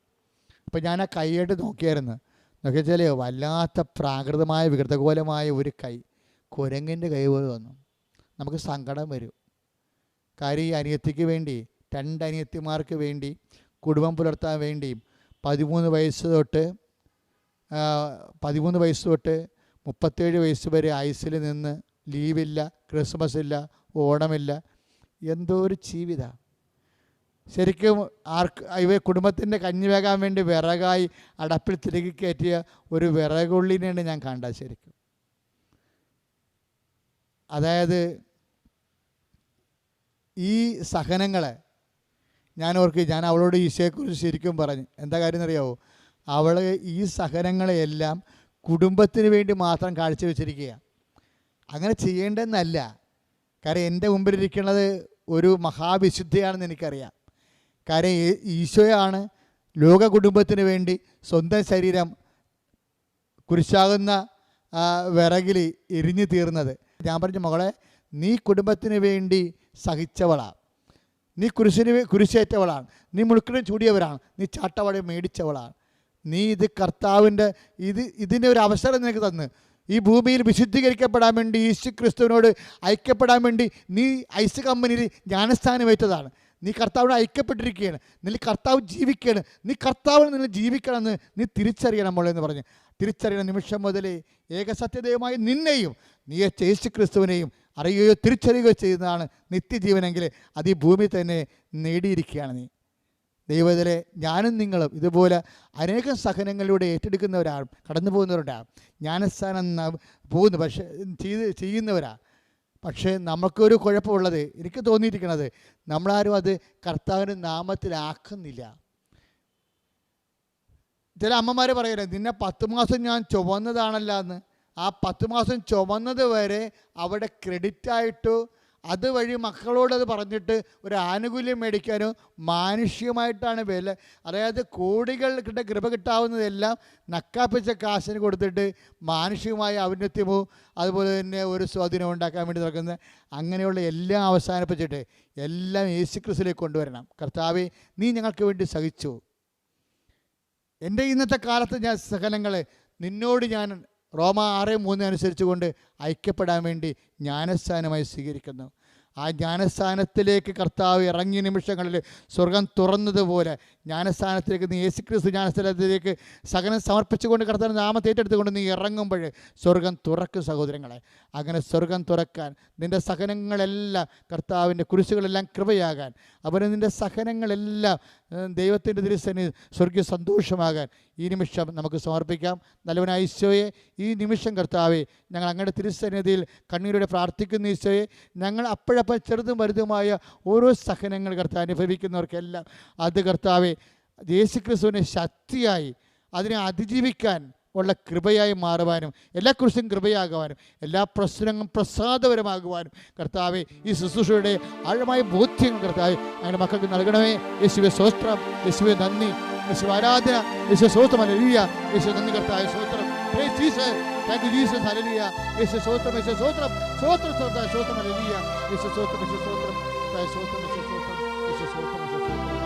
അപ്പം ഞാൻ ആ കൈയായിട്ട് നോക്കിയായിരുന്നു. നോക്കിയാൽ വല്ലാത്ത പ്രാകൃതമായ വികൃതകോലമായ ഒരു കൈ, കുരങ്ങിൻ്റെ കൈ പോലെ വന്നു. നമുക്ക് സങ്കടം വരും. കാര്യം ഈ അനിയത്തിക്ക് വേണ്ടി, 2 അനിയത്തിമാർക്ക് വേണ്ടി, കുടുംബം പുലർത്താൻ വേണ്ടിയും 13 വയസ്സ് തൊട്ട് 37 വയസ്സ് വരെ ഐസിൽ നിന്ന്, ലീവില്ല, ക്രിസ്മസ് ഇല്ല, ഓണമില്ല. എന്തോ ഒരു ജീവിത. ശരിക്കും കുടുംബത്തിൻ്റെ കഞ്ഞി വേകാൻ വേണ്ടി വിറകായി അടപ്പിൽ തിരികെ കയറ്റിയ ഒരു വിറകുള്ളിനെയാണ് ഞാൻ കണ്ടത് ശരിക്കും. അതായത് ഈ സഹനങ്ങളെ ഞാൻ അവളോട് ഈശോയെക്കുറിച്ച് ശരിക്കും പറഞ്ഞു. എന്താ കാര്യം എന്നറിയാമോ? അവൾ ഈ സഹനങ്ങളെയെല്ലാം കുടുംബത്തിന് വേണ്ടി മാത്രം കാഴ്ചവെച്ചിരിക്കുക. അങ്ങനെ ചെയ്യേണ്ടതെന്നല്ല. കാര്യം എൻ്റെ മുമ്പിലിരിക്കുന്നത് ഒരു മഹാവിശുദ്ധിയാണെന്ന് എനിക്കറിയാം. കാര്യം ഈശോയാണ് ലോക കുടുംബത്തിന് വേണ്ടി സ്വന്തം ശരീരം കുരിശാകുന്ന വിറകിൽ എരിഞ്ഞു തീർന്നത്. ഞാൻ പറഞ്ഞു, മകളെ, നീ കുടുംബത്തിന് വേണ്ടി സഹിച്ചവളാണ്, നീ കുരിശേറ്റവളാണ്, നീ മുൾക്കിടം ചൂടിയവരാണ്, നീ ചാട്ടവാട മേടിച്ചവളാണ്. നീ ഇത് കർത്താവിൻ്റെ ഇതിൻ്റെ ഒരു അവസരം നിനക്ക് തന്ന് ഈ ഭൂമിയിൽ വിശുദ്ധീകരിക്കപ്പെടാൻ വേണ്ടി, യേശു ക്രിസ്തുവിനോട് ഐക്യപ്പെടാൻ വേണ്ടി നീ ഐസ് കമ്പനിയിൽ ജ്ഞാനസ്ഥാനമേറ്റതാണ്. നീ കർത്താവിനോട് ഐക്യപ്പെട്ടിരിക്കുകയാണ്. നിന്നിൽ കർത്താവ് ജീവിക്കുകയാണ്. നീ കർത്താവിന് നിന്നിൽ ജീവിക്കണമെന്ന് നീ തിരിച്ചറിയണം മോളെന്ന് പറഞ്ഞ്, തിരിച്ചറിയുന്ന നിമിഷം മുതൽ ഏകസത്യദൈവമായി നിന്നെയും നീ യേശു ക്രിസ്തുവിനെയും അറിയുകയോ തിരിച്ചറിയുകയോ ചെയ്യുന്നതാണ് നിത്യജീവനെങ്കിൽ അത് ഈ ഭൂമി തന്നെ നേടിയിരിക്കുകയാണ്. നീ ദൈവത്തിലെ ഞാനും നിങ്ങളും ഇതുപോലെ അനേകം സഹനങ്ങളിലൂടെ ഏറ്റെടുക്കുന്നവരാണ്, കടന്നു പോകുന്നവരുണ്ടാകും, ജ്ഞാനസ്ഥാനം പോകുന്നു പക്ഷേ ചെയ്യുന്നവരാണ്. പക്ഷേ നമുക്കൊരു കുഴപ്പമുള്ളത്, എനിക്ക് തോന്നിയിരിക്കുന്നത്, നമ്മളാരും അത് കർത്താവിൻ്റെ നാമത്തിലാക്കുന്നില്ല. ചില അമ്മമാർ പറയല്ലേ, നിന്നെ 10 മാസം ഞാൻ ചുമന്നതാണല്ലോ എന്ന്. ആ 10 മാസം ചുമന്നത് വരെ അവിടെ ക്രെഡിറ്റായിട്ടോ അതുവഴി മക്കളോടത് പറഞ്ഞിട്ട് ഒരു ആനുകൂല്യം മേടിക്കാനോ മാനുഷികമായിട്ടാണ് വില. അതായത് കോടികളുടെ കൃപ കിട്ടാവുന്നതെല്ലാം നക്കാപ്പിച്ച കാശിന് കൊടുത്തിട്ട് മാനുഷികമായ ഔന്നത്യമോ അതുപോലെ തന്നെ ഒരു സ്വാധീനം ഉണ്ടാക്കാൻ വേണ്ടി നടക്കുന്ന അങ്ങനെയുള്ള എല്ലാം അവസാനിപ്പിച്ചിട്ട് എല്ലാം യേശുക്രിസ്തുവിലേക്ക് കൊണ്ടുവരണം. കർത്താവേ, നീ ഞങ്ങൾക്ക് വേണ്ടി സഹിച്ചു. എൻ്റെ ഇന്നത്തെ കാലത്ത് ഞാൻ സകലങ്ങളെ നിന്നോട് ഞാൻ റോമ 6:3 അനുസരിച്ച് കൊണ്ട് ഐക്യപ്പെടാൻ വേണ്ടി ജ്ഞാനസ്ഥാനമായി സ്വീകരിക്കുന്നു. ആ ജ്ഞാനസ്ഥാനത്തിലേക്ക് കർത്താവ് ഇറങ്ങിയ നിമിഷങ്ങളിൽ സ്വർഗം തുറന്നതുപോലെ ജ്ഞാനസ്ഥാനത്തിലേക്ക് നീ യേശുക്രിസ്തു ജ്ഞാനസ്ഥാനത്തിലേക്ക് സകലം സമർപ്പിച്ചുകൊണ്ട് കർത്താവ് നാമത്തെ ഏറ്റെടുത്തുകൊണ്ട് നീ ഇറങ്ങുമ്പോൾ സ്വർഗം തുറക്കും സഹോദരങ്ങളെ. അങ്ങനെ സ്വർഗം തുറക്കാൻ നിൻ്റെ സഹനങ്ങളെല്ലാം കർത്താവിൻ്റെ കുരിശുകളെല്ലാം കൃപയാകാൻ, അവന് നിൻ്റെ സഹനങ്ങളെല്ലാം ദൈവത്തിൻ്റെ തിരുസന്നിധി സ്വർഗീയ സന്തോഷമാകാൻ ഈ നിമിഷം നമുക്ക് സമർപ്പിക്കാം. നല്ലവനായ ഈശോയെ, ഈ നിമിഷം കർത്താവെ ഞങ്ങൾ അങ്ങയുടെ തിരുസന്നിധിയിൽ കണ്ണീരോടെ പ്രാർത്ഥിക്കുന്ന ഈശോയെ, ഞങ്ങൾ അപ്പോഴപ്പോൾ ചെറുതും വലുതുമായ ഓരോ സഹനങ്ങൾ കർത്താവ് അനുഭവിക്കുന്നവർക്കെല്ലാം അത് കർത്താവെ യേശുക്രിസ്തുവിനെ ശക്തിയായി അതിനെ അതിജീവിക്കാൻ ഉള്ള കൃപയായി മാറുവാനും, എല്ലാ കുറിച്ചും കൃപയാകുവാനും, എല്ലാ പ്രശ്നങ്ങളും പ്രസാദപരമാകുവാനും കർത്താവെ ഈ ശുശ്രൂഷയുടെ ആഴമായ ബോധ്യങ്ങൾ കർത്താവെ അങ്ങനെ മക്കൾക്ക് നൽകണമേ. യേശുവെ സ്തോത്രം, യേശുവെ നന്ദി, യേശുവെ ആരാധന, യേശുവെ സ്തോത്രം, ഹല്ലേലൂയ. യേശുവെ നന്ദി കർത്താവെ, സ്തോത്രം. Praise Jesus. Thank you Jesus. Hallelujah. യേശുവെ സ്തോത്രം, യേശുവെ സ്തോത്രം, സ്തോത്രം, സ്തോത്രം, സ്തോത്രം, ഹല്ലേലൂയ. യേശുവെ സ്തോത്രം, യേശുവെ സ്തോത്രം, കർത്താവെ സ്തോത്രം, യേശുവെ സ്തോത്രം, യേശുവെ സ്തോത്രം, യേശുവെ സ്തോത്രം.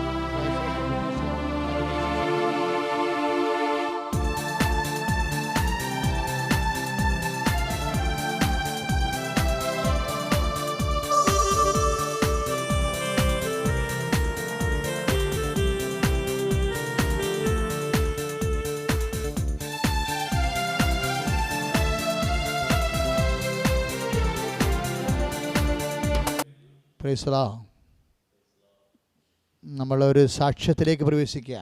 Praise the Lord. നമ്മളൊരു സാക്ഷ്യത്തിലേക്ക് പ്രവേശിക്കുക.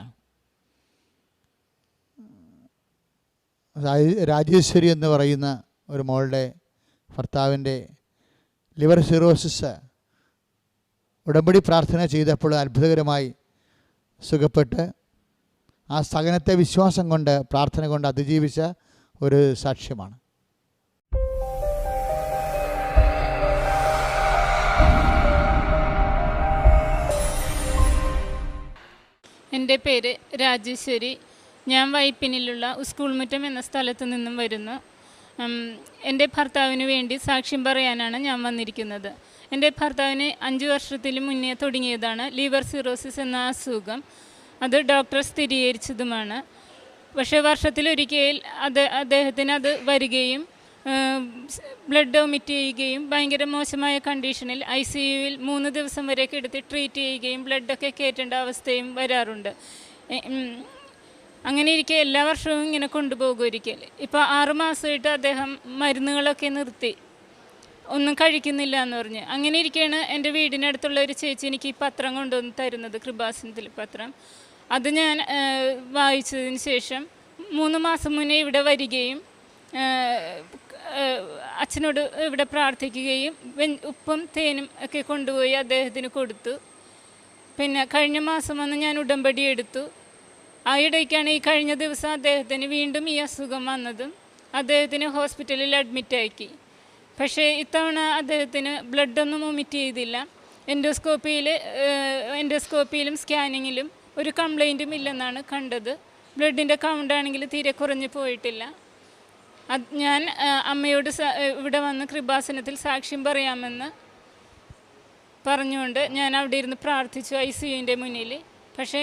രാജേശ്വരി എന്ന് പറയുന്ന ഒരു മോളുടെ ഭർത്താവിൻ്റെ ലിവർ സിറോസിസ് ഉടമ്പടി പ്രാർത്ഥന ചെയ്തപ്പോൾ അത്ഭുതകരമായി സുഖപ്പെട്ട് ആ സഹനത്തെ വിശ്വാസം കൊണ്ട്, പ്രാർത്ഥന കൊണ്ട് അതിജീവിച്ച ഒരു സാക്ഷ്യമാണ്. എൻ്റെ പേര് രാജേശ്വരി. ഞാൻ വൈപ്പിനിലുള്ള സ്കൂൾ മുറ്റം എന്ന സ്ഥലത്തു നിന്നും വരുന്നു. എൻ്റെ ഭർത്താവിന് വേണ്ടി സാക്ഷ്യം പറയാനാണ് ഞാൻ വന്നിരിക്കുന്നത്. എൻ്റെ ഭർത്താവിന് 5 വർഷത്തിന് മുന്നേ തുടങ്ങിയതാണ് ലിവർ സിറോസിസ് എന്ന അസുഖം. അത് ഡോക്ടർ സ്ഥിരീകരിച്ചതുമാണ്. പക്ഷേ വർഷത്തിലൊരിക്കൽ അദ്ദേഹത്തിന് അത് വരികയും ബ്ലഡ് വൊമിറ്റ് ചെയ്യുകയും ഭയങ്കര മോശമായ കണ്ടീഷനിൽ ICUവിൽ 3 ദിവസം വരെയൊക്കെ എടുത്ത് ട്രീറ്റ് ചെയ്യുകയും ബ്ലഡൊക്കെ കയറ്റേണ്ട അവസ്ഥയും വരാറുണ്ട്. അങ്ങനെ ഇരിക്കെ എല്ലാ വർഷവും ഇങ്ങനെ കൊണ്ടുപോകും. ഒരിക്കൽ ഇപ്പോൾ 6 മാസമായിട്ട് അദ്ദേഹം മരുന്നുകളൊക്കെ നിർത്തി, ഒന്നും കഴിക്കുന്നില്ല എന്ന് പറഞ്ഞ്. അങ്ങനെ ഇരിക്കുകയാണ് എൻ്റെ വീടിനടുത്തുള്ള ഒരു ചേച്ചി എനിക്ക് ഈ പത്രം കൊണ്ടുവന്ന് തരുന്നത്, കൃപാസനത്തിൽ പത്രം. അത് ഞാൻ വായിച്ചതിന് ശേഷം 3 മാസം മുന്നേ ഇവിടെ വരികയും അച്ഛനോട് ഇവിടെ പ്രാർത്ഥിക്കുകയും ഉപ്പും തേനും ഒക്കെ കൊണ്ടുപോയി അദ്ദേഹത്തിന് കൊടുത്തു. പിന്നെ കഴിഞ്ഞ മാസം വന്ന് ഞാൻ ഉടമ്പടി എടുത്തു. ആ ഇടയ്ക്കാണ് ഈ കഴിഞ്ഞ ദിവസം അദ്ദേഹത്തിന് വീണ്ടും ഈ അസുഖം വന്നതും അദ്ദേഹത്തിന് ഹോസ്പിറ്റലിൽ അഡ്മിറ്റാക്കി. പക്ഷേ ഇത്തവണ അദ്ദേഹത്തിന് ബ്ലഡൊന്നും വൊമിറ്റ് ചെയ്തില്ല. എൻഡോസ്കോപ്പിയിലും സ്കാനിങ്ങിലും ഒരു കംപ്ലൈൻറ്റും ഇല്ലെന്നാണ് കണ്ടത്. ബ്ലഡിൻ്റെ കൗണ്ടാണെങ്കിൽ തീരെ കുറഞ്ഞു പോയിട്ടില്ല. ഞാൻ അമ്മയോട് ഇവിടെ വന്ന് കൃപാസനത്തിൽ സാക്ഷ്യം പറയാമെന്ന് പറഞ്ഞുകൊണ്ട് ഞാൻ അവിടെ ഇരുന്ന് പ്രാർത്ഥിച്ചു ICUവിൻ്റെ മുന്നിൽ. പക്ഷേ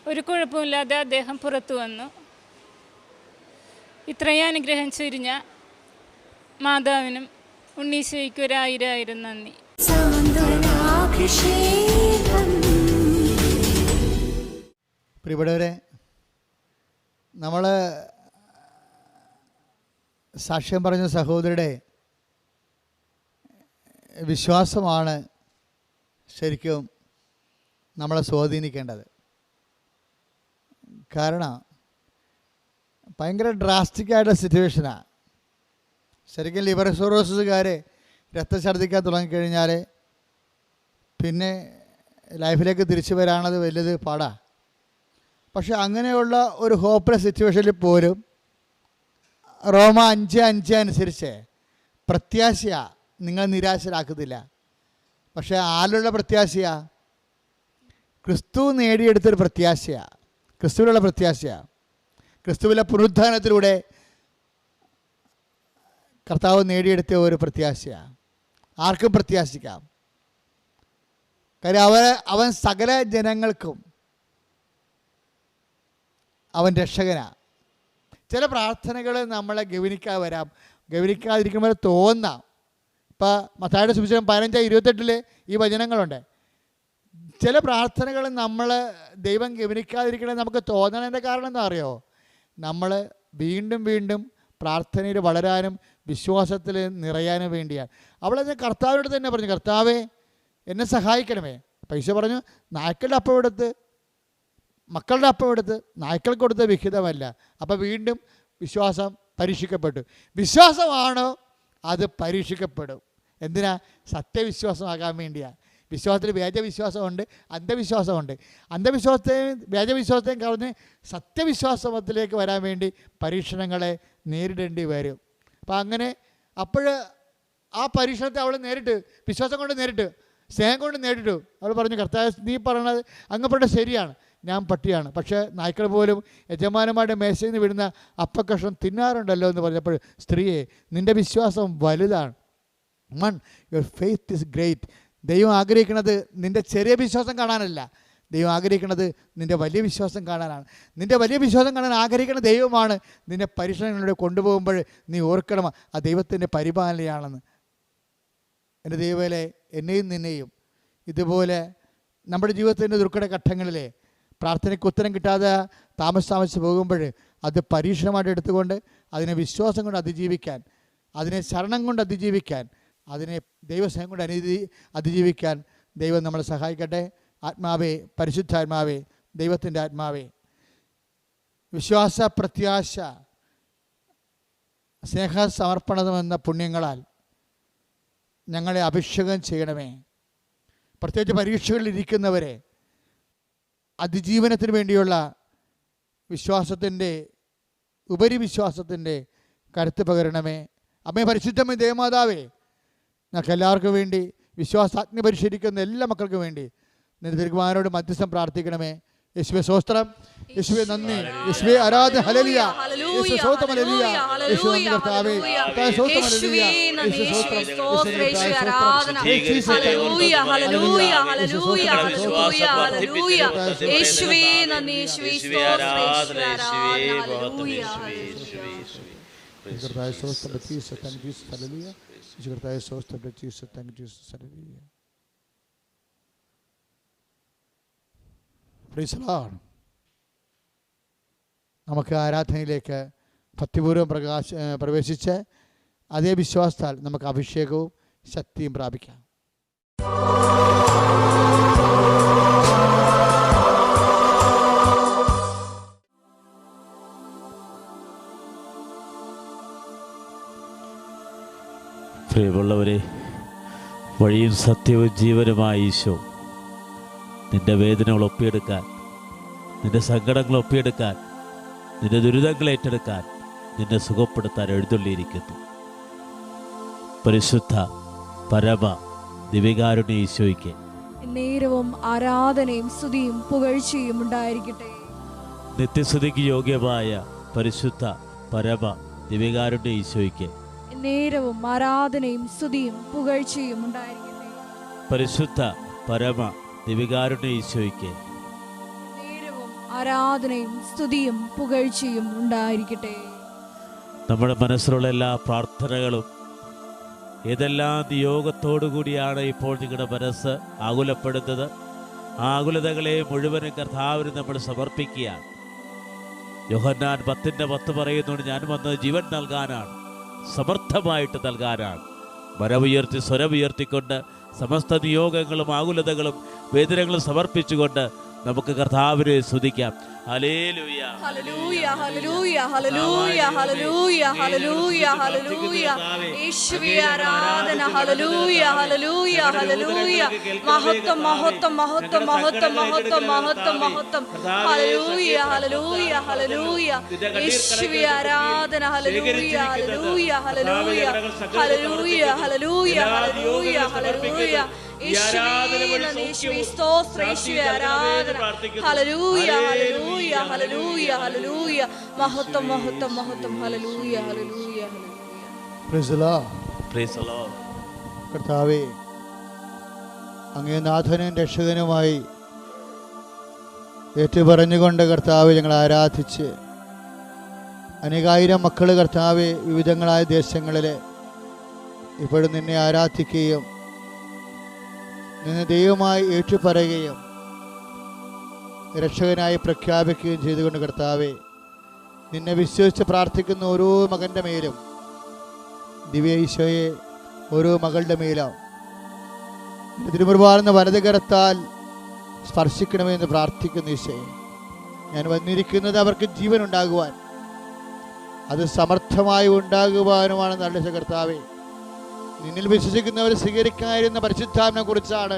ഒരു കുഴപ്പമില്ലാതെ അദ്ദേഹം പുറത്തു വന്നു. ഇത്രയും അനുഗ്രഹം ചൊരിഞ്ഞ മാതാവിനും ഉണ്ണീശോയ്ക്ക് 1000 നന്ദി. പ്രിയപ്പെട്ടവരെ, നമ്മൾ സാക്ഷ്യം പറഞ്ഞ സഹോദരിയുടെ വിശ്വാസമാണ് ശരിക്കും നമ്മളെ സ്വാധീനിക്കേണ്ടത്. കാരണം ഭയങ്കര ഡ്രാസ്റ്റിക്കായിട്ടുള്ള സിറ്റുവേഷനാണ്. ശരിക്കും ലിവർ സിറോസിസുകാർ രക്തഛർദ്ദിക്കാൻ തുടങ്ങിക്കഴിഞ്ഞാൽ പിന്നെ ലൈഫിലേക്ക് തിരിച്ചു വരാനത് വലിയത് പാടാണ്. പക്ഷെ അങ്ങനെയുള്ള ഒരു ഹോപ്പ്ലെസ് സിറ്റുവേഷനിൽ പോലും റോമ 5:5 അനുസരിച്ച് പ്രത്യാശയാണ്, നിങ്ങൾ നിരാശരാക്കുന്നില്ല. പക്ഷേ ആരിലുള്ള പ്രത്യാശയാണ്? ക്രിസ്തു നേടിയെടുത്തൊരു പ്രത്യാശയാണ്, ക്രിസ്തുവിലുള്ള പ്രത്യാശയാണ്. ക്രിസ്തുവിലെ പുനരുദ്ധാനത്തിലൂടെ കർത്താവ് നേടിയെടുത്ത ഒരു പ്രത്യാശയാണ്. ആർക്കും പ്രത്യാശിക്കാം. കാര്യം അവൻ സകല ജനങ്ങൾക്കും അവൻ രക്ഷകനാണ്. ചില പ്രാർത്ഥനകൾ നമ്മളെ ഗവനിക്കാതിരിക്കുമ്പോൾ തോന്നാം. ഇപ്പോൾ മത്തായിയുടെ സുവിശേഷം 15:28 ഈ വചനങ്ങളുണ്ട്. ചില പ്രാർത്ഥനകൾ നമ്മൾ ദൈവം ഗവനിക്കാതിരിക്കണമെന്ന് നമുക്ക് തോന്നണതിൻ്റെ കാരണം എന്താ അറിയോ? നമ്മൾ വീണ്ടും വീണ്ടും പ്രാർത്ഥനയിൽ വളരാനും വിശ്വാസത്തിൽ നിറയാനും വേണ്ടിയാണ്. അവളെ കർത്താവിനോട് തന്നെ പറഞ്ഞു, കർത്താവേ എന്നെ സഹായിക്കണമേ. പൈസ പറഞ്ഞു, നായ്ക്കളുടെ അപ്പം എടുത്ത് മക്കളുടെ അപ്പം എടുത്ത് നായ്ക്കൾക്ക് കൊടുത്ത് വിഹിതമല്ല. അപ്പോൾ വീണ്ടും വിശ്വാസം പരീക്ഷിക്കപ്പെട്ടു. വിശ്വാസമാണോ അത് പരീക്ഷിക്കപ്പെടും. എന്തിനാ? സത്യവിശ്വാസമാകാൻ വേണ്ടിയാണ്. വിശ്വാസത്തിൽ വ്യാജവിശ്വാസമുണ്ട്, അന്ധവിശ്വാസമുണ്ട്. അന്ധവിശ്വാസത്തെയും വ്യാജവിശ്വാസത്തെയും കവിഞ്ഞ് സത്യവിശ്വാസത്തിലേക്ക് വരാൻ വേണ്ടി പരീക്ഷണങ്ങളെ നേരിടേണ്ടി വരും. അപ്പം അങ്ങനെ ആ പരീക്ഷണത്തെ അവൾ നേരിട്ട്, വിശ്വാസം കൊണ്ട് നേരിട്ട്, സ്നേഹം കൊണ്ട് നേരിട്ടു. അവൾ പറഞ്ഞു, കർത്താവേ, നീ പറയണത് അങ്ങ് പറഞ്ഞത് ശരിയാണ്, ഞാൻ പട്ടിയാണ്, പക്ഷേ നായ്ക്കൾ പോലും യജമാനന്മാരുടെ മേശയിൽ നിന്ന് വിടുന്ന അപ്പക്കഷ്ണം തിന്നാറുണ്ടല്ലോ എന്ന് പറഞ്ഞപ്പോൾ, സ്ത്രീയെ, നിൻ്റെ വിശ്വാസം വലുതാണ്. Your faith is great. ദൈവം ആഗ്രഹിക്കുന്നത് നിൻ്റെ ചെറിയ വിശ്വാസം കാണാനല്ല, ദൈവം ആഗ്രഹിക്കുന്നത് നിൻ്റെ വലിയ വിശ്വാസം കാണാനാണ്. നിൻ്റെ വലിയ വിശ്വാസം കാണാൻ ആഗ്രഹിക്കുന്ന ദൈവമാണ് നിന്നെ പരീക്ഷണങ്ങളിലൂടെ കൊണ്ടുപോകുമ്പോൾ നീ ഓർക്കണം ആ ദൈവത്തിൻ്റെ പരിപാലനയാണെന്ന്. എൻ്റെ ദൈവമേ, എന്നെയും നിന്നെയും ഇതുപോലെ നമ്മുടെ ജീവിതത്തിൻ്റെ ദുർഘട ഘട്ടങ്ങളിലെ പ്രാർത്ഥനയ്ക്ക് ഉത്തരം കിട്ടാതെ താമസിച്ച് പോകുമ്പോൾ അത് പരീക്ഷണമായിട്ട് എടുത്തുകൊണ്ട് അതിനെ വിശ്വാസം കൊണ്ട് അതിജീവിക്കാൻ, അതിനെ ശരണം കൊണ്ട് അതിജീവിക്കാൻ, അതിനെ ദൈവസ്നേഹം കൊണ്ട് അതിജീവിക്കാൻ ദൈവം നമ്മളെ സഹായിക്കട്ടെ. ആത്മാവേ, പരിശുദ്ധാത്മാവേ, ദൈവത്തിൻ്റെ ആത്മാവേ, വിശ്വാസ, പ്രത്യാശ, സ്നേഹസമർപ്പണമെന്ന പുണ്യങ്ങളാൽ ഞങ്ങളെ അഭിഷേകം ചെയ്യണമേ. പ്രത്യേകിച്ച് പരീക്ഷകളിലിരിക്കുന്നവരെ അതിജീവനത്തിന് വേണ്ടിയുള്ള വിശ്വാസത്തിൻ്റെ, ഉപരിവിശ്വാസത്തിൻ്റെ കരുത്ത് പകരണമേ. അമ്മേ, പരിശുദ്ധമേ, ദേവമാതാവേ, ഞങ്ങൾക്ക് എല്ലാവർക്കും വേണ്ടി, വിശ്വാസാഗ്നി പരിശീലിക്കുന്ന എല്ലാ മക്കൾക്കും വേണ്ടി നിന്റെ തിരുക്കുമാരനോട് മധ്യസ്ഥം പ്രാർത്ഥിക്കണമേ. യേശുവേ സ്തോത്രം, യേശുവേ നന്ദി, യേശുവേ ആരാധന, ഹല്ലേലൂയ, യേശുവേ സ്തോത്രം, ഹല്ലേലൂയ, യേശുവേ നന്ദി കർത്താവേ, സ്തോത്രം, ഹല്ലേലൂയ, യേശുവേ സ്തോത്രം, യേശുവേ ആരാധന, ഹല്ലേലൂയ, ഹല്ലേലൂയ, ഹല്ലേലൂയ, ഹല്ലേലൂയ, യേശുവേ നന്ദി, യേശുവേ സ്തോത്രം, യേശുവേ ആരാധന, ഹല്ലേലൂയ, കർത്താവേ സ്തോത്രം, Jesus, thank you Jesus, hallelujah, കർത്താവേ സ്തോത്രം, Jesus, thank you Jesus, hallelujah. Praise the Lord. നമുക്ക് ആരാധനയിലേക്ക് ഭക്തിപൂർവ്വം പ്രവേശിച്ച് അതേ വിശ്വാസത്താൽ നമുക്ക് അഭിഷേകവും ശക്തിയും പ്രാപിക്കാം. പ്രിയമുള്ളവരെ, വഴിയും സത്യവും ജീവനുമായ ഈശോ നിൻ്റെ വേദനകൾ ഒപ്പിയെടുക്കാൻ, നിൻ്റെ സങ്കടങ്ങൾ ഒപ്പിയെടുക്കാൻ, നിൻ്റെ ദുരിതങ്ങൾ ഏറ്റെടുക്കാൻ, നിന്നെ സുഖപ്പെടുത്താൻ എഴുന്നള്ളിയിരിക്കുന്നു. പരിശുദ്ധ പരമ ദിവ്യകാരുണ്യ ഈശോയ്ക്ക് നേരവും ആരാധനയും സ്തുതിയും പുകഴ്ചയും ഉണ്ടായിരിക്കട്ടെ. നിത്യസ്തുതിക്ക് യോഗ്യമായ പരിശുദ്ധ പരമ ദിവ്യകാരുണ്യ ഈശോയ്ക്ക് നേരവും ആരാധനയും സ്തുതിയും പുകഴ്ചയും ഉണ്ടായിരിക്കട്ടെ. പരിശുദ്ധ പരമ ദിവ്യകാരുണ്യ ഈശോയ്ക്ക് നേരവും ആരാധനയും സ്തുതിയും പുകഴ്ചയും ഉണ്ടായിരിക്കട്ടെ. നമ്മുടെ മനസ്സിലുള്ള എല്ലാ പ്രാർത്ഥനകളും ഏതെല്ലാം നിയോഗത്തോടു കൂടിയാണ് ഇപ്പോൾ നിങ്ങളുടെ മനസ്സ് ആകുലപ്പെടുന്നത്, ആ ആകുലതകളെ മുഴുവനും കർത്താവിന് നമ്മൾ സമർപ്പിക്കുകയാണ്. യോഹന്നാൻ 10:10 പറയുന്നുണ്ട്, ഞാൻ വന്നത് ജീവൻ നൽകാനാണ്, സമർത്ഥമായിട്ട് നൽകാനാണ്. മരമുയർത്തി സ്വരമുയർത്തിക്കൊണ്ട് സമസ്ത നിയോഗങ്ങളും ആകുലതകളും വേദനകളും സമർപ്പിച്ചുകൊണ്ട് നമുക്ക് കർത്താവിനെ സ്തുതിക്കാം. ഹല്ലേലൂയ, ഹല്ലേലൂയ, ഹല്ലേലൂയ, ഹല്ലേലൂയ, ഹല്ലേലൂയ, ഹല്ലേലൂയ, ഹല്ലേലൂയ, യേശുവേ ആരാധന, ഹല്ലേലൂയ, ഹല്ലേലൂയ, ഹല്ലേലൂയ, മഹത്വം, മഹത്വം, മഹത്വം, മഹത്വം, മഹത്വം, മഹത്വം, മഹത്വം, ഹല്ലേലൂയ, ഹല്ലേലൂയ, ഹല്ലേലൂയ, യേശുവേ ആരാധന, ഹല്ലേലൂയ, ഹല്ലേലൂയ, ഹല്ലേലൂയ, ഹല്ലേലൂയ, ഹല്ലേലൂയ, ഹല്ലേലൂയ, ഹല്ലേലൂയ, മഹത്വം, മഹത്വം, മഹത്വം, hallelujah, hallelujah, praise the Lord. Praise the Lord. കർത്താവേ, അങ്ങേ നാഥനും രക്ഷകനുമായി ഏറ്റുപറഞ്ഞുകൊണ്ട് കർത്താവെ ഞങ്ങൾ ആരാധിച്ച് അനേകായിരം മക്കൾ കർത്താവെ വിവിധങ്ങളായ ദേശങ്ങളിൽ ഇപ്പോഴും നിന്നെ ആരാധിക്കുകയും നിന്നെ ദൈവമായി ഏറ്റുപറയുകയും രക്ഷകനായി പ്രഖ്യാപിക്കുകയും ചെയ്തുകൊണ്ട് കർത്താവെ, നിന്നെ വിശ്വസിച്ച് പ്രാർത്ഥിക്കുന്ന ഓരോ മകൻ്റെ മേലും, ദിവ്യ ഈശോയെ ഓരോ മകളുടെ മേലും തിരുമുറുപാടുന്ന വലതുകരത്താൽ സ്പർശിക്കണമെന്ന് പ്രാർത്ഥിക്കുന്നു. ഈശോയെ, ഞാൻ വന്നിരിക്കുന്നത് അവർക്ക് ജീവൻ ഉണ്ടാകുവാൻ, അത് സമർത്ഥമായി ഉണ്ടാകുവാനുമാണ്. നല്ല കർത്താവെ, നിന്നിൽ വിശ്വസിക്കുന്നവർ സ്വീകരിക്കാതിരുന്ന പരിശുദ്ധാത്മനെ കുറിച്ചാണ്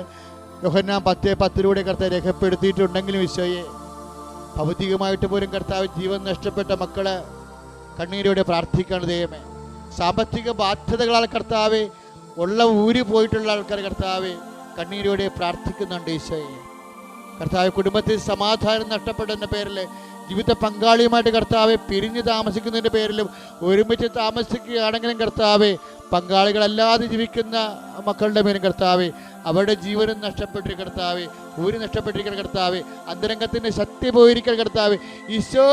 യോഹന്നാൻ 10:10 കർത്താവ് രേഖപ്പെടുത്തിയിട്ടുണ്ടെങ്കിലും ഈശോയെ, ഭൗതികമായിട്ട് പോലും കർത്താവ് ജീവൻ നഷ്ടപ്പെട്ട മക്കള് കണ്ണീരോടെ പ്രാർത്ഥിക്കണം ദൈവമേ. സാമ്പത്തിക ബാധ്യതകളാൽ കർത്താവ് ഉള്ള ഊരി പോയിട്ടുള്ള ആൾക്കാർ കർത്താവ് കണ്ണീരോടെ പ്രാർത്ഥിക്കുന്നുണ്ട് ഈശോയെ. കർത്താവ് കുടുംബത്തിൽ സമാധാനം നഷ്ടപ്പെട്ടതിൻ്റെ പേരിൽ, ജീവിത പങ്കാളിയുമായിട്ട് കർത്താവ് പിരിഞ്ഞ് താമസിക്കുന്നതിൻ്റെ പേരിലും ഒരുമിച്ച് താമസിക്കുകയാണെങ്കിലും കർത്താവ് പങ്കാളികളല്ലാതെ ജീവിക്കുന്ന മക്കളുടെ പേരും കർത്താവ് അവരുടെ ജീവനും നഷ്ടപ്പെട്ടിരിക്കുന്ന കർത്താവ്, ഊരി നഷ്ടപ്പെട്ടിരിക്കുന്ന കർത്താവ്, അന്തരംഗത്തിൻ്റെ ശക്തി പോയിരിക്കുന്ന കർത്താവ്, ഈശോ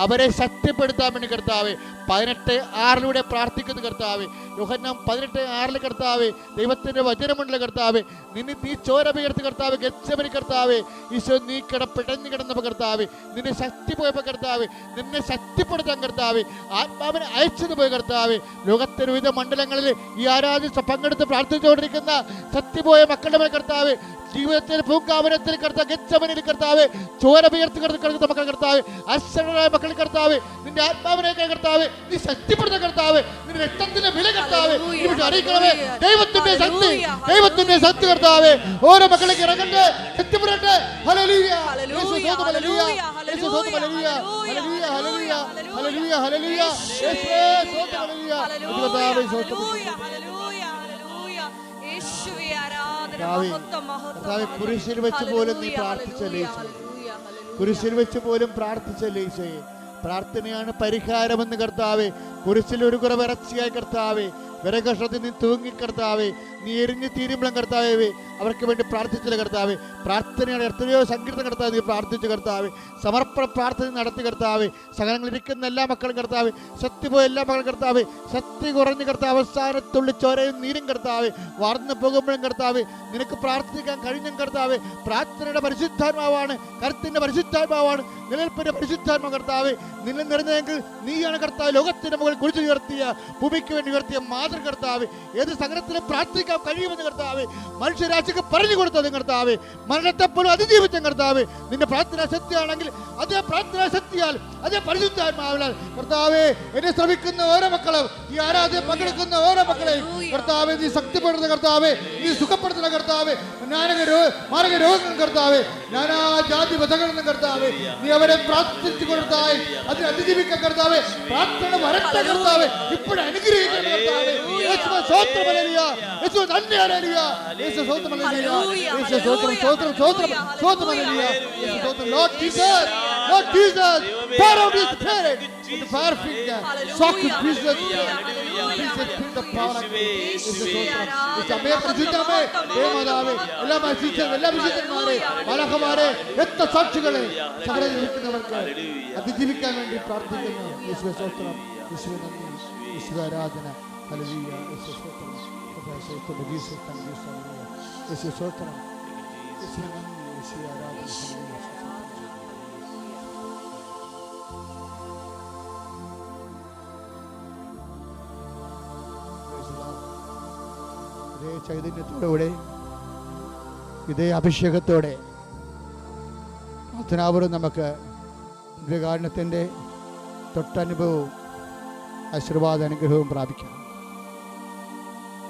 അവരെ ശക്തിപ്പെടുത്താൻ വേണ്ടി കർത്താവ് 18:6 പ്രാർത്ഥിക്കുന്ന കർത്താവ്. യോഹന്നാൻ 18:6 കർത്താവ് ദൈവത്തിൻ്റെ വചനമുള്ള കർത്താവ്, നീ ചോര പകർത്തി കർത്താവ് ഗെത്സമനി കർത്താവ്, ഈശോ നീ പിടഞ്ഞു കിടന്നപ്പോൾ കർത്താവ്, നിന്നെ ശക്തി പോയപ്പോൾ കർത്താവ്, നിന്നെ ശക്തിപ്പെടുത്താൻ കർത്താവ് ആത്മാവിനെ അയച്ചത് പോയി കർത്താവ്. ലോകത്തിന്റെ വിവിധ മണ്ഡലങ്ങളിൽ ഈ ആരാധന പങ്കെടുത്ത് പ്രാർത്ഥിച്ചുകൊണ്ടിരിക്കുന്ന ശക്തിപോയ മക്കളുടെ മേൽ കർത്താവ്, ജീവിതത്തിൽ പൂങ്കാവനത്തിൽ കർത്താവ്, ഗെത്സമനിയിൽ കർത്താവ്, ചോര പകർത്തി കിടക്കുന്ന മക്കൾ കർത്താവ്, അശ്വരായ മക്കൾ കർത്താവ്, നിന്റെ ആത്മാവിനെ കർത്താവ് നീ ശക്തിപ്പെടുന്ന കർത്താവ്, നിന്റെ രക്തത്തിന്റെ വില കർത്താവ് അറിയിക്കണമേ. ദൈവത്തിന്റെ ശക്തി, ദൈവത്തിന്റെ ശക്തി കർത്താവ് ഓരോ മക്കളിലേക്ക് ഇറങ്ങട്ടെ, ശക്തിപ്പെടട്ടെ. ഹല്ലേലൂയ, ഹല്ലേലൂയ, ഹല്ലേലൂയ, ഹല്ലേലൂയ, ഹല്ലേലൂയ, ഹല്ലേലൂയ, ഹല്ലേലൂയ, യേശുവേ സ്തോത്രം, ഹല്ലേലൂയ, കർത്താവേ സ്തോത്രം. കർത്താവേ കുരിശിൽ വെച്ച് പോലും നീ പ്രാർത്ഥിച്ചല്ലേ ഈശോയെ, കുരിശിൽ വെച്ച് പോലും പ്രാർത്ഥിച്ചല്ലേ ഈശോയെ. പ്രാർത്ഥനയാണ് പരിഹാരമെന്ന് കർത്താവേ. കുരിശിൽ ഒരു കുറവിറച്ചിയായി കർത്താവേ, വിരകഷത്തിൽ നീ തൂങ്ങി കർത്താവേ, നീ എരിഞ്ഞു തീരുമ്പോഴും കർത്താവേ അവർക്ക് വേണ്ടി പ്രാർത്ഥിച്ചില്ല കർത്താവേ. പ്രാർത്ഥനയാണ് എത്രയോ സങ്കീർത്തന കർത്താവ് നീ പ്രാർത്ഥിച്ചു കർത്താവേ, സമർപ്പണ പ്രാർത്ഥന നടത്തി കർത്താവേ. സകലങ്ങളിരിക്കുന്ന എല്ലാ മക്കളും കർത്താവേ, ശക്തി പോയ എല്ലാ മക്കളും കർത്താവേ, ശക്തി കുറഞ്ഞ് കർത്താവ് അവസാനത്തുള്ളി ചോരയും നീരും കർത്താവേ വാർന്നു പോകുമ്പോഴും കർത്താവേ നിനക്ക് പ്രാർത്ഥിക്കാൻ കഴിഞ്ഞും കർത്താവേ. പ്രാർത്ഥനയുടെ പരിശുദ്ധാത്മാവാണ്, കരുത്തിന്റെ പരിശുദ്ധാത്മാവാണ്, നിലനിൽപ്പിന്റെ പരിശുദ്ധാത്മാ കർത്താവേ. നിന്നിൽ നിറഞ്ഞെങ്കിൽ നീയാണ് കർത്താവ് ലോകത്തിന്റെ മുകളിൽ കുറിച്ച് ഉയർത്തിയ, ഭൂമിക്ക് വേണ്ടി ഉയർത്തിയ മാതൃ കർത്താവ്. ഏത് സകലത്തിലും പ്രാർത്ഥിക്കാൻ കഴിയുമെന്ന് കർത്താവേ മനുഷ്യരാശിക്ക് പറഞ്ഞു കൊടുത്തത് കർത്താവേ. മരണത്തെപ്പോലും അതിജീവിച്ച കർത്താവേ, നിന്റെ പ്രാർത്ഥനാ ശക്തിയാണെങ്കിൽ അതേ പ്രാർത്ഥനാ ശക്തിയാൽ, അതേ പരിശുദ്ധാത്മാവിനാൽ കർത്താവേ എന്നെ ശ്രമിക്കുന്ന ഓരോ മക്കളും, ഈ ആരാധന പങ്കെടുക്കുന്ന ഓരോ മക്കളെയും കർത്താവേ നീ ശക്തിപ്പെടുത്തുന്ന കർത്താവേ, നീ സുഖപ്പെടുത്തുന്ന കർത്താവേ. മാരക രോഗങ്ങൾ കർത്താവേ, നാനാ ജാതി മതങ്ങളിൽ കർത്താവേ നീ അവരെ പ്രാർത്ഥിച്ചു കൊടുത്തായി അതിനെ അതിജീവിക്കാൻ കർത്താവേ. പ്രാർത്ഥന വരട്ടെ കർത്താവേ, ഇപ്പോഴും അനുഗ്രഹിക്കുന്ന കർത്താവേ. യേശുവേ സ്തോത്രം, ഹല്ലേലൂയ, യേശുവേ നന്ദി, ഹല്ലേലൂയ, യേശുവേ സ്തോത്രം, ഹല്ലേലൂയ, യേശുവേ സ്തോത്രം, സ്തോത്രം, സ്തോത്രം, സ്തോത്രം, ഹല്ലേലൂയ, യേശുവേ സ്തോത്രം. Lord Jesus, Lord Jesus, pour out His Spirit with the fire finger, shock His Jesus, Jesus feel the power of God. യേശുവേ സ്തോത്രം. യേശുവേ പരിശുദ്ധമേ, ദേവമാതാവേ, എല്ലാ വിശുദ്ധന്മാരെ, മാലാഖമാരെ, രക്തസാക്ഷികളെ സകലം ഇരിക്കുന്നവർക്ക് അതിജീവിക്കാൻ വേണ്ടി പ്രാർത്ഥിക്കുന്നു. യേശുവേ സ്തോത്രം, യേശുവേ നന്ദി, യേശുവേ ആരാധന, ഹല്ലേലൂയ, യേശുവേ സ്തോത്രം, സ്തോത്രം, Jesus thank you so much, യേശുവേ സ്തോത്രം, യേശുവേ നന്ദി, യേശുവേ ആരാധന, ഹല്ലേലൂയ. ഇതേ ചൈതന്യത്തോടെ, ഇതേ അഭിഷേകത്തോടെ പ്രാർത്ഥനാപൂർവ്വം നമുക്ക് ദിവ്യകാരുണ്യത്തിൻ്റെ തൊട്ടനുഭവവും ആശീർവാദ അനുഗ്രഹവും പ്രാപിക്കാം.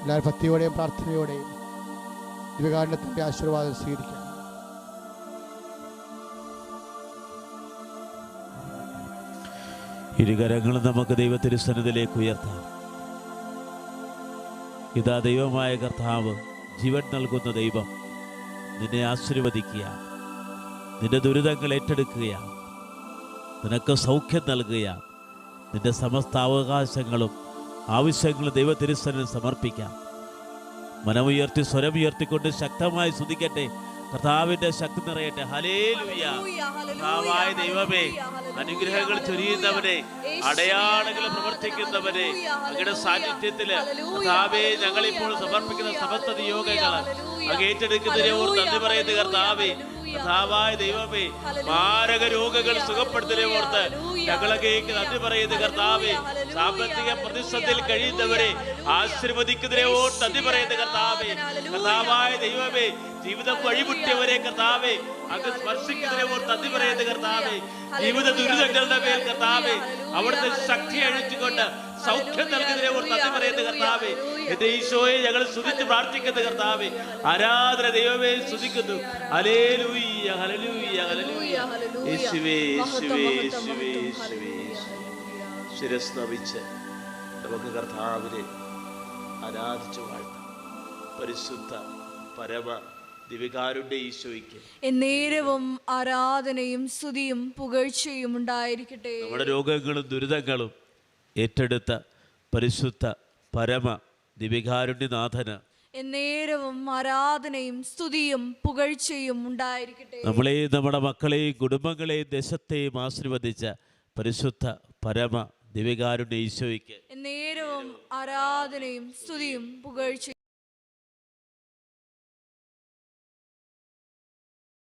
എല്ലാവരും ഭക്തിയോടെയും പ്രാർത്ഥനയോടെയും ദിവ്യകാരുണ്യത്തിൻ്റെ ആശീർവാദം സ്വീകരിക്കാം. ഇരുകരങ്ങളും നമുക്ക് ദൈവത്തിൻ്റെ സന്നിധിയിലേക്ക് ഉയർത്താം. ഇതാ ദൈവമായ കർത്താവ്, ജീവൻ നൽകുന്ന ദൈവം നിന്നെ ആശീർവദിക്കുക, നിന്റെ ദുരിതങ്ങൾ ഏറ്റെടുക്കുക, നിനക്ക് സൗഖ്യം നൽകുക, നിന്റെ സമസ്ത അവകാശങ്ങളും ആവശ്യങ്ങളും ദൈവത്തിരുസന്നിധിയിൽ സമർപ്പിക്കാം. മനമുയർത്തി സ്വരമുയർത്തിക്കൊണ്ട് ശക്തമായി സ്തുതിക്കട്ടെ. കർത്താവിന്റെ ശക്തി നിറയട്ടെ. ഹല്ലേലൂയ. കർത്താവായ ദൈവമേ, അനുഗ്രഹങ്ങൾ ചൊരിയുന്നവനെ, അടയാളങ്ങൾ പ്രവർത്തിക്കുന്നവനെ, അങ്ങയുടെ സാന്നിധ്യത്തില് കർത്താവേ ഞങ്ങളിപ്പോൾ സമർപ്പിക്കുന്ന സമസ്ത നിയോഗങ്ങൾ അങ്ങ് ഏറ്റെടുക്കുന്നതിനെ ഓർത്ത് നന്ദി പറയുന്ന കർത്താവേ. കർത്താവായ ദൈവമേ, മാരക രോഗങ്ങൾ സുഖപ്പെടുത്തലേ ഓർത്ത് ഞങ്ങളങ്ങേക്ക് നന്ദി പറയുന്ന കർത്താവേ. സാമ്പത്തിക പ്രതിസന്ധിയിൽ കഴിയുന്നവരെ ആശീർവദിക്കുന്നതിനെ ഓർത്ത് നന്ദി പറയുന്ന കർത്താവേ. കർത്താവായ ദൈവമേ, ജീവിതം വഴിമുട്ടിയവരെ കർത്താവേ അങ്ങ് സ്പർശിക്കുന്നതിനെ ഓർത്ത് നന്ദി പറയുന്ന കർത്താവേ. ജീവിത ദുരിതങ്ങളുടെ മേൽ കർത്താവേ അവിടുത്തെ ശക്തി അഴിച്ചുകൊണ്ട് സൗഖ്യം നൽകുന്നതിനെ ഓർത്ത് നന്ദി പറയുന്ന കർത്താവേ, എന്റെ ഈശോയെ ഞങ്ങൾ സ്തുതിച്ച് പ്രാർത്ഥിക്കുന്ന കർത്താവേ, ആരാധന ദൈവമേ സ്തുതിക്കുന്നു. ഹല്ലേലൂയ ഹല്ലേലൂയ ഹല്ലേലൂയ. യേശുവേ യേശുവേ യേശുവേ യേശുവേ. ശിരസ് നമിച്ച് നമുക്ക് കർത്താവിനെ ആരാധിച്ചു വാഴ്ത്താം. പരിശുദ്ധ പരമ ദിവ്യകാരുണ്യ ഈശോയ്ക്ക് എന്നേരവും ആരാധനയും സ്തുതിയും പുകഴ്ചയും ഉണ്ടായിരിക്കട്ടെ. നമ്മുടെ രോഗങ്ങളും ദുരിതങ്ങളും ഏറ്റെടുത്ത പരിശുദ്ധ പരമ ദിവ്യകാരുണ്യനാഥന് എന്നേരവും ആരാധനയും സ്തുതിയും പുകഴ്ചയും ഉണ്ടായിരിക്കട്ടെ. നമ്മളെയും നമ്മുടെ മക്കളെയും കുടുംബങ്ങളെയും ദേശത്തെയും ആശീർവദിച്ച പരിശുദ്ധ പരമ ദിവ്യകാരുണ്യ ഈശോയ്ക്ക് എന്നേരവും ആരാധനയും സ്തുതിയും പുകഴ്ചയും